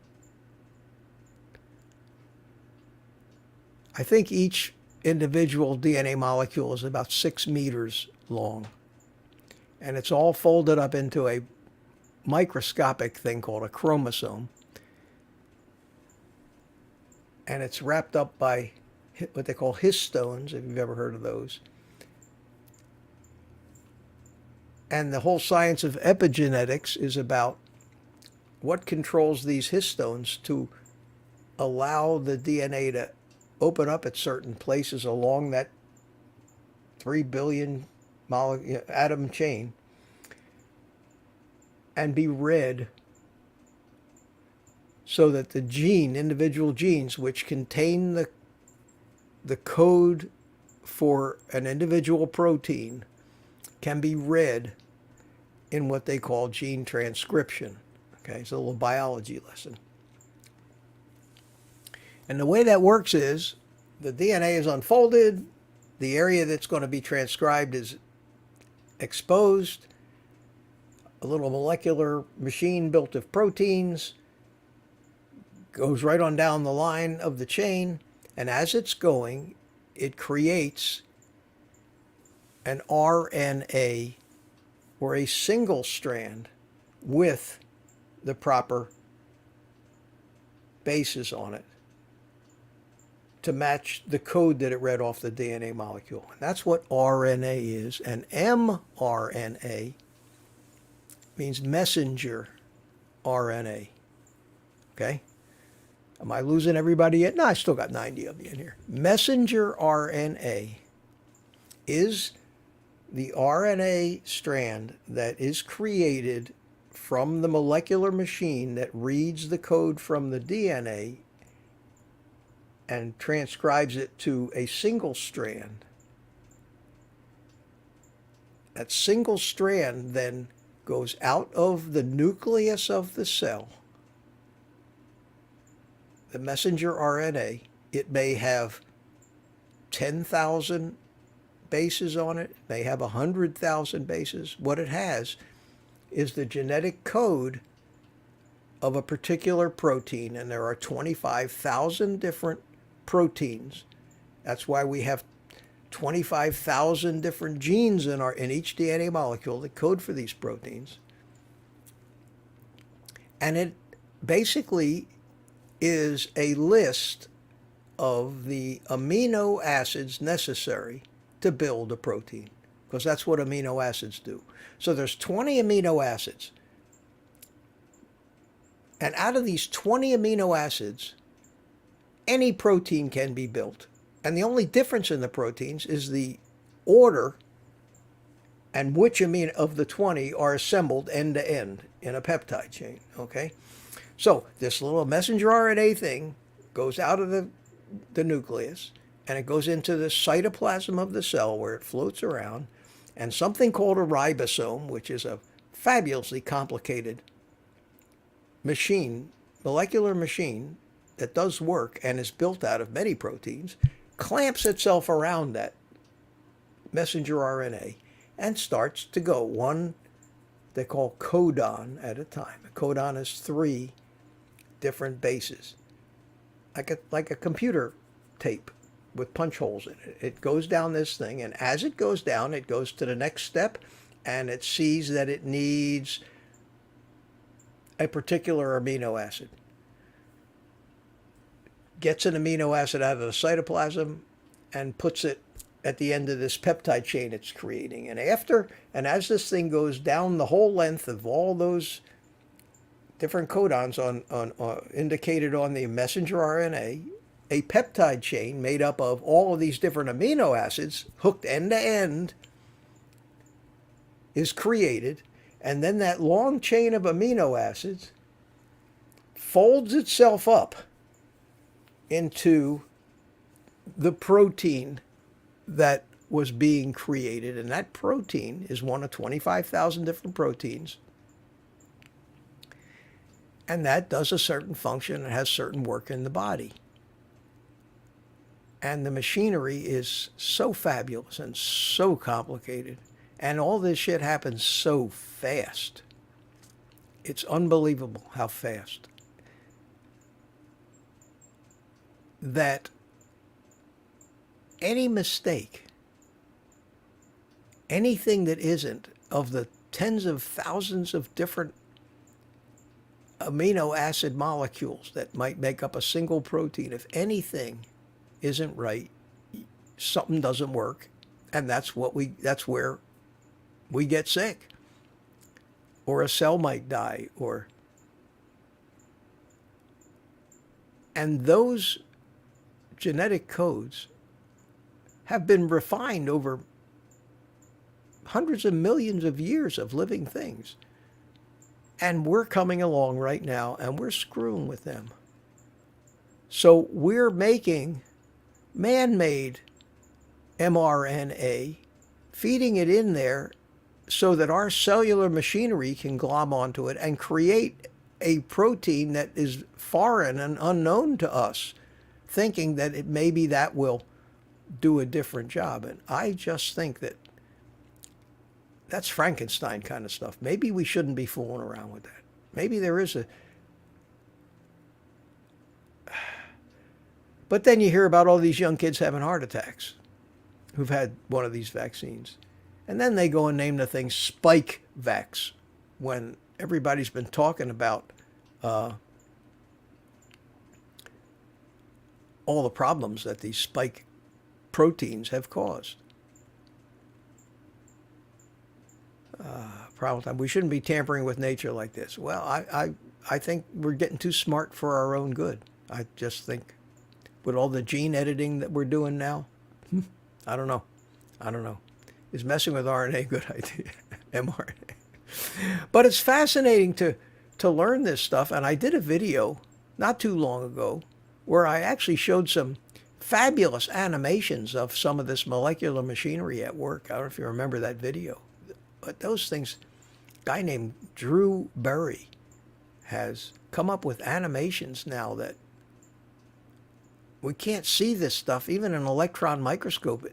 A: I think each individual DNA molecule is about 6 meters long. And it's all folded up into a microscopic thing called a chromosome. And it's wrapped up by what they call histones, if you've ever heard of those. And the whole science of epigenetics is about what controls these histones to allow the DNA to open up at certain places along that 3 billion atom chain and be read so that the individual genes which contain the code for an individual protein can be read in what they call gene transcription. Okay, it's a little biology lesson. And the way that works is the DNA is unfolded, the area that's going to be transcribed is exposed, a little molecular machine built of proteins goes right on down the line of the chain, and as it's going, it creates an RNA or a single strand with the proper bases on it to match the code that it read off the DNA molecule. And that's what RNA is. And mRNA means messenger RNA. Okay? Am I losing everybody yet? No, I still got 90 of you in here. Messenger RNA is the RNA strand that is created from the molecular machine that reads the code from the DNA and transcribes it to a single strand. That single strand then goes out of the nucleus of the cell. The messenger RNA, it may have 10,000 bases on it, may have 100,000 bases. What it has is the genetic code of a particular protein, and there are 25,000 different proteins. That's why we have 25,000 different genes in each DNA molecule that code for these proteins. And it basically is a list of the amino acids necessary to build a protein, because that's what amino acids do. So there's 20 amino acids. And out of these 20 amino acids, any protein can be built. And the only difference in the proteins is the order and which amino of the 20 are assembled end to end in a peptide chain, okay? So this little messenger RNA thing goes out of the nucleus, and it goes into the cytoplasm of the cell where it floats around, and something called a ribosome, which is a fabulously complicated machine, molecular machine that does work and is built out of many proteins, clamps itself around that messenger RNA and starts to go one they call codon at a time. A codon is 3 different bases, like a computer tape with punch holes in it. It goes down this thing, and as it goes down, it goes to the next step, and it sees that it needs a particular amino acid. Gets an amino acid out of the cytoplasm and puts it at the end of this peptide chain it's creating. And as this thing goes down the whole length of all those different codons on indicated on the messenger RNA, a peptide chain made up of all of these different amino acids, hooked end to end, is created. And then that long chain of amino acids folds itself up into the protein that was being created, and that protein is one of 25,000 different proteins. And that does a certain function and has certain work in the body. And the machinery is so fabulous and so complicated. And all this shit happens so fast. It's unbelievable how fast. That any mistake, anything that isn't of the tens of thousands of different amino acid molecules that might make up a single protein, if anything isn't right, something doesn't work, and that's where we get sick, or a cell might die, and those genetic codes have been refined over hundreds of millions of years of living things. And we're coming along right now and we're screwing with them. So we're making man-made mRNA, feeding it in there so that our cellular machinery can glom onto it and create a protein that is foreign and unknown to us, thinking that maybe that will do a different job. And I just think that's Frankenstein kind of stuff. Maybe we shouldn't be fooling around with that. Maybe there is a... But then you hear about all these young kids having heart attacks who've had one of these vaccines. And then they go and name the thing Spike Vax, when everybody's been talking about all the problems that these spike proteins have caused. Problem. We shouldn't be tampering with nature like this. Well, I think we're getting too smart for our own good. I just think with all the gene editing that we're doing now, I don't know. Is messing with RNA a good idea? mRNA. But it's fascinating to learn this stuff. And I did a video not too long ago where I actually showed some fabulous animations of some of this molecular machinery at work. I don't know if you remember that video. But those things, a guy named Drew Berry has come up with animations now that we can't see this stuff, even in an electron microscope.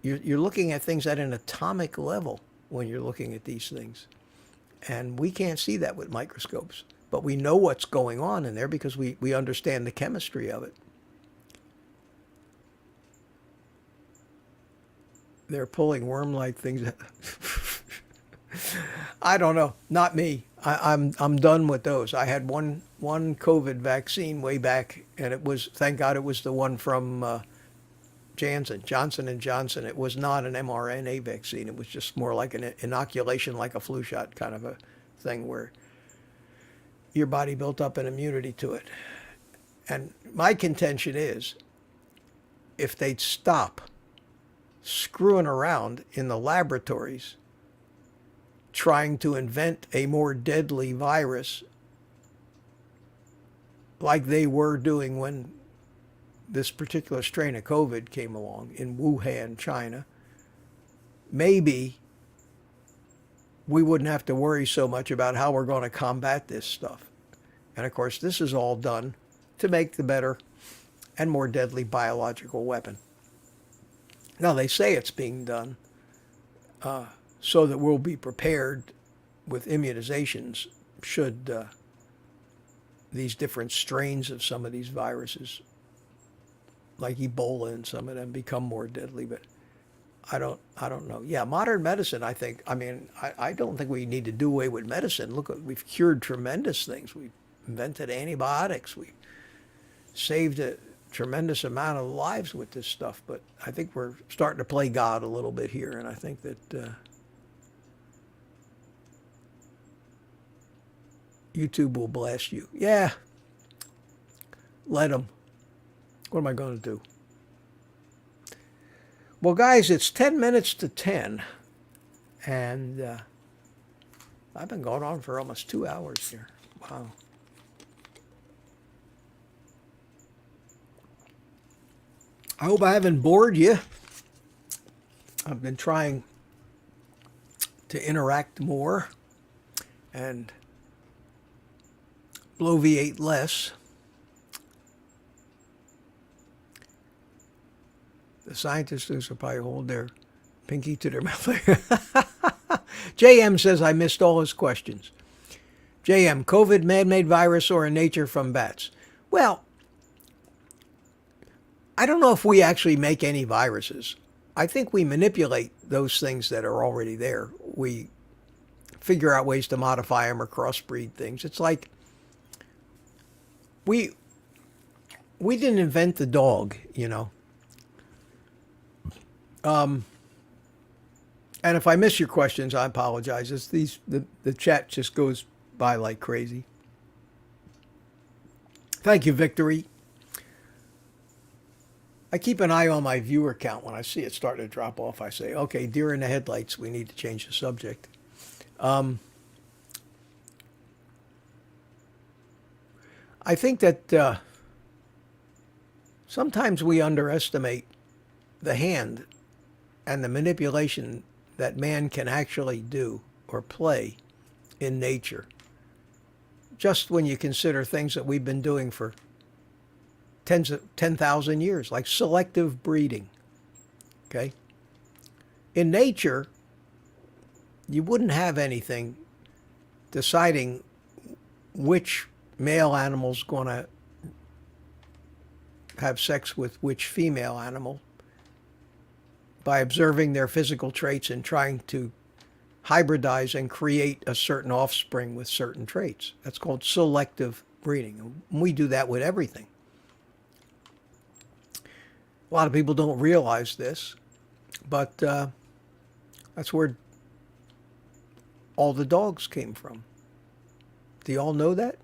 A: You're looking at things at an atomic level when you're looking at these things. And we can't see that with microscopes. But we know what's going on in there because we understand the chemistry of it. They're pulling worm-like things. I don't know. Not me. I'm done with those. I had one COVID vaccine way back, and it was, thank God, it was the one from Johnson & Johnson. It was not an mRNA vaccine. It was just more like an inoculation, like a flu shot kind of a thing where your body built up an immunity to it. And my contention is, if they'd stop screwing around in the laboratories trying to invent a more deadly virus like they were doing when this particular strain of COVID came along in Wuhan, China, maybe we wouldn't have to worry so much about how we're going to combat this stuff. And of course, this is all done to make the better and more deadly biological weapon. Now, they say it's being done so that we'll be prepared with immunizations should these different strains of some of these viruses, like Ebola and some of them, become more deadly. But I don't know. Yeah, modern medicine, I don't think we need to do away with medicine. Look, we've cured tremendous things. We've invented antibiotics. We saved a tremendous amount of lives with this stuff, but I think we're starting to play God a little bit here, and I think that YouTube will blast you. Yeah, let them. What am I going to do? Well, guys, it's 10 minutes to 10, and I've been going on for almost 2 hours here. Wow. I hope I haven't bored you. I've been trying to interact more and bloviate less. The scientists will probably hold their pinky to their mouth. JM says I missed all his questions. JM, COVID, man-made virus, or in nature from bats? Well, I don't know if we actually make any viruses. I think we manipulate those things that are already there. We figure out ways to modify them or crossbreed things. It's like we didn't invent the dog, you know. And if I miss your questions, I apologize. It's the chat just goes by like crazy. Thank you, Victory. I keep an eye on my viewer count. When I see it starting to drop off, I say, okay, deer in the headlights, we need to change the subject. I think that sometimes we underestimate the hand and the manipulation that man can actually do or play in nature. Just when you consider things that we've been doing for 10,000 years, like selective breeding, okay? In nature, you wouldn't have anything deciding which male animal's going to have sex with which female animal by observing their physical traits and trying to hybridize and create a certain offspring with certain traits. That's called selective breeding. We do that with everything. A lot of people don't realize this, but that's where all the dogs came from. Do you all know that?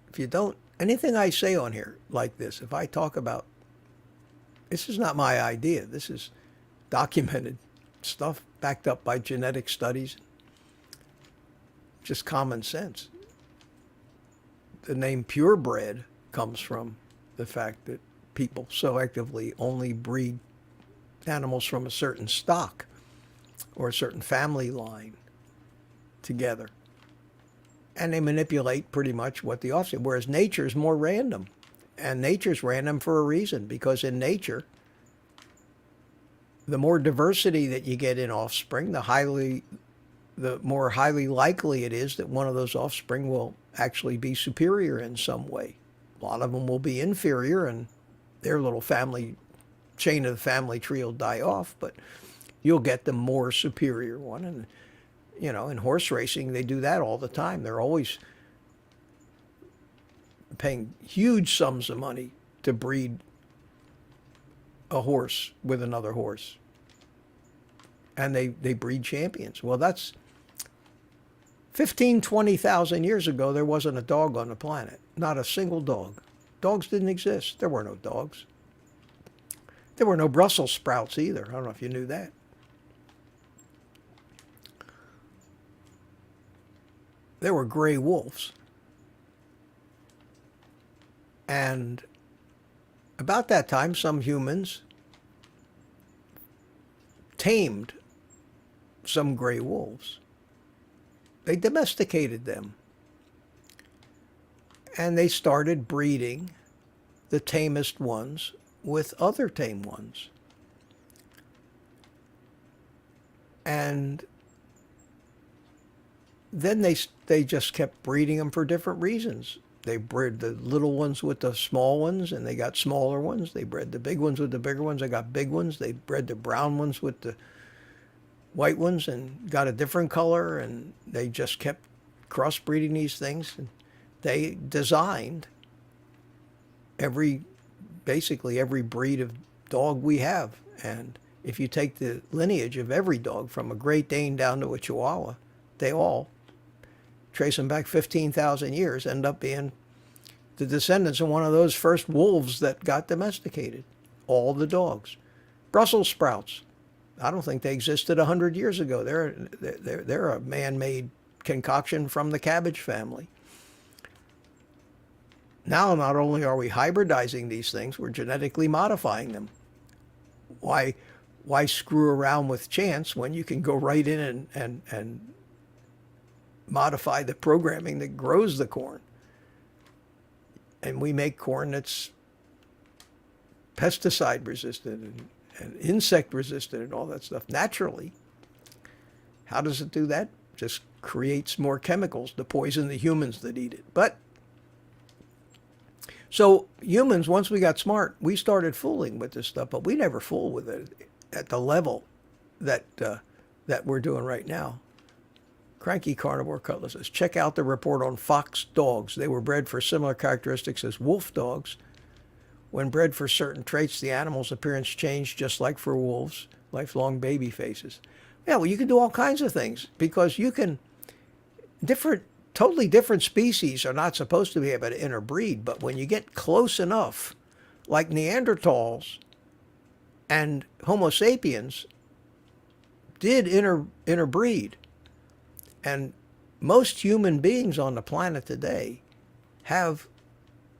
A: If you don't, anything I say on here like this, if I talk about, this is not my idea. This is documented stuff backed up by genetic studies, just common sense. The name purebred comes from the fact that people selectively only breed animals from a certain stock or a certain family line together. And they manipulate pretty much what the offspring, whereas nature is more random. And nature's random for a reason, because in nature, the more diversity that you get in offspring, the more highly likely it is that one of those offspring will actually be superior in some way. A lot of them will be inferior, and their little family chain of the family tree will die off, but you'll get the more superior one. And you know, in horse racing, they do that all the time. They're always paying huge sums of money to breed a horse with another horse. And they breed champions. Well, that's 15, 20,000 years ago, there wasn't a dog on the planet. Not a single dog. Dogs didn't exist. There were no dogs. There were no Brussels sprouts either. I don't know if you knew that. There were gray wolves. And about that time, some humans tamed some gray wolves. They domesticated them. And they started breeding the tamest ones with other tame ones. And then they just kept breeding them for different reasons. They bred the little ones with the small ones, and they got smaller ones. They bred the big ones with the bigger ones. They got big ones. They bred the brown ones with the white ones and got a different color, and they just kept crossbreeding these things. And they designed basically every breed of dog we have. And if you take the lineage of every dog from a Great Dane down to a Chihuahua, they all, trace them back 15,000 years, end up being the descendants of one of those first wolves that got domesticated. All the dogs. Brussels sprouts. I don't think they existed 100 years ago. They're a man-made concoction from the cabbage family. Now, not only are we hybridizing these things, we're genetically modifying them. Why why screw around with chance when you can go right in and modify the programming that grows the corn? And we make corn that's pesticide resistant and insect resistant and all that stuff naturally. How does it do that? Just creates more chemicals to poison the humans that eat it. But so humans, once we got smart, we started fooling with this stuff, but we never fool with it at the level that we're doing right now. Cranky Carnivore Cutlass says, check out the report on fox dogs. They were bred for similar characteristics as wolf dogs. When bred for certain traits, the animal's appearance changed just like for wolves, lifelong baby faces. Yeah, well, you can do all kinds of things because you can, totally different species are not supposed to be able to interbreed, but when you get close enough, like Neanderthals and Homo sapiens did interbreed. And most human beings on the planet today have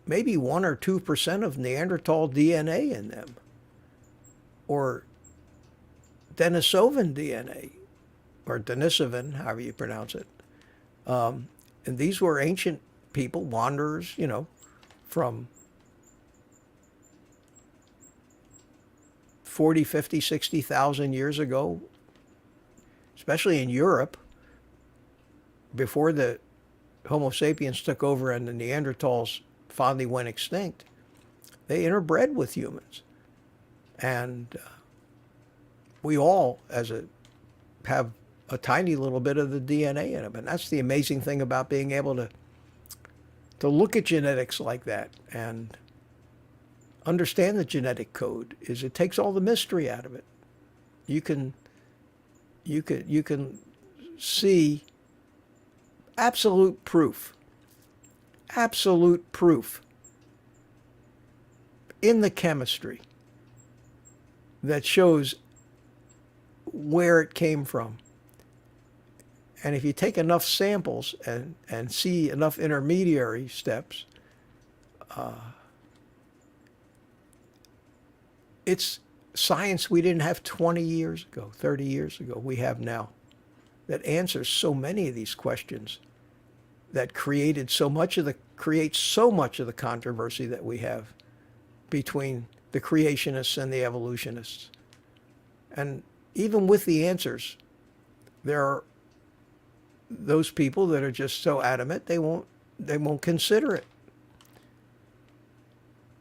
A: maybe 1 or 2% of Neanderthal DNA in them, or Denisovan DNA, or Denisovan, however you pronounce it. And these were ancient people, wanderers, from 40, 50, 60,000 years ago, especially in Europe, before the Homo sapiens took over and the Neanderthals finally went extinct. They interbred with humans. And we all, have a tiny little bit of the DNA in them. And that's the amazing thing about being able to look at genetics like that and understand the genetic code, is it takes all the mystery out of it. You can see absolute proof in the chemistry that shows where it came from. And if you take enough samples and see enough intermediary steps, it's science we didn't have 20 years ago, 30 years ago, we have now, that answers so many of these questions, that creates so much of the controversy that we have between the creationists and the evolutionists. And even with the answers, there are those people that are just so adamant they won't consider it.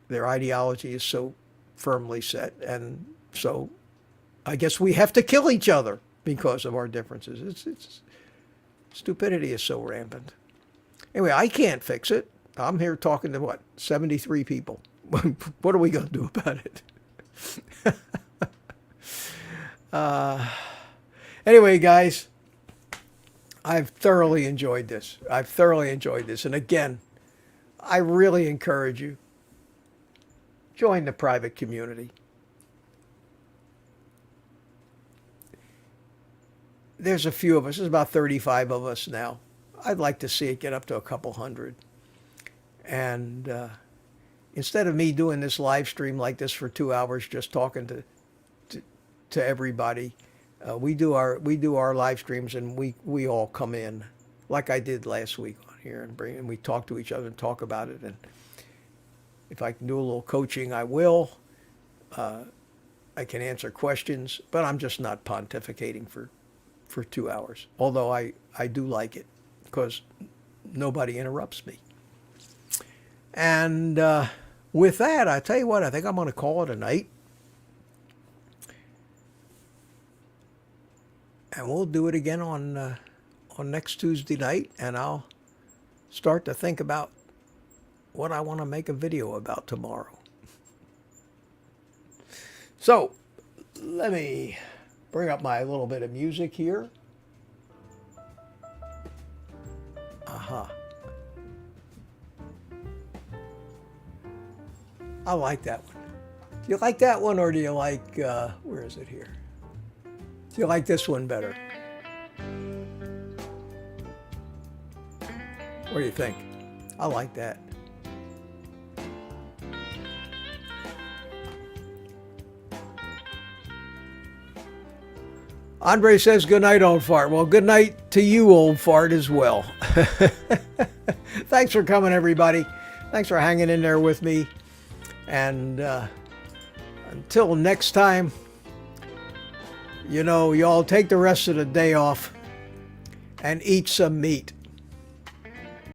A: Their ideology is so firmly set, and so I guess we have to kill each other because of our differences. It's stupidity is so rampant. Anyway, I can't fix it. I'm here talking to 73 people. What are we going to do about it? Anyway, guys, I've thoroughly enjoyed this. And again, I really encourage you, join the private community. There's a few of us. There's about 35 of us now. I'd like to see it get up to a couple hundred. And instead of me doing this live stream like this for 2 hours, just talking to everybody, we do our live streams, and we all come in, like I did last week on here, and we talk to each other and talk about it. And if I can do a little coaching, I will. I can answer questions, but I'm just not pontificating for 2 hours. Although I do like it, because nobody interrupts me. And with that, I tell you what, I think I'm going to call it a night. And we'll do it again on next Tuesday night, and I'll start to think about what I want to make a video about tomorrow. So, let me bring up my little bit of music here. I like that one. Do you like that one, or do you like, where is it here? Do you like this one better? What do you think? I like that. Andre says, good night, old fart. Well, good night to you, old fart, as well. Thanks for coming, everybody. Thanks for hanging in there with me. And until next time, you all take the rest of the day off and eat some meat.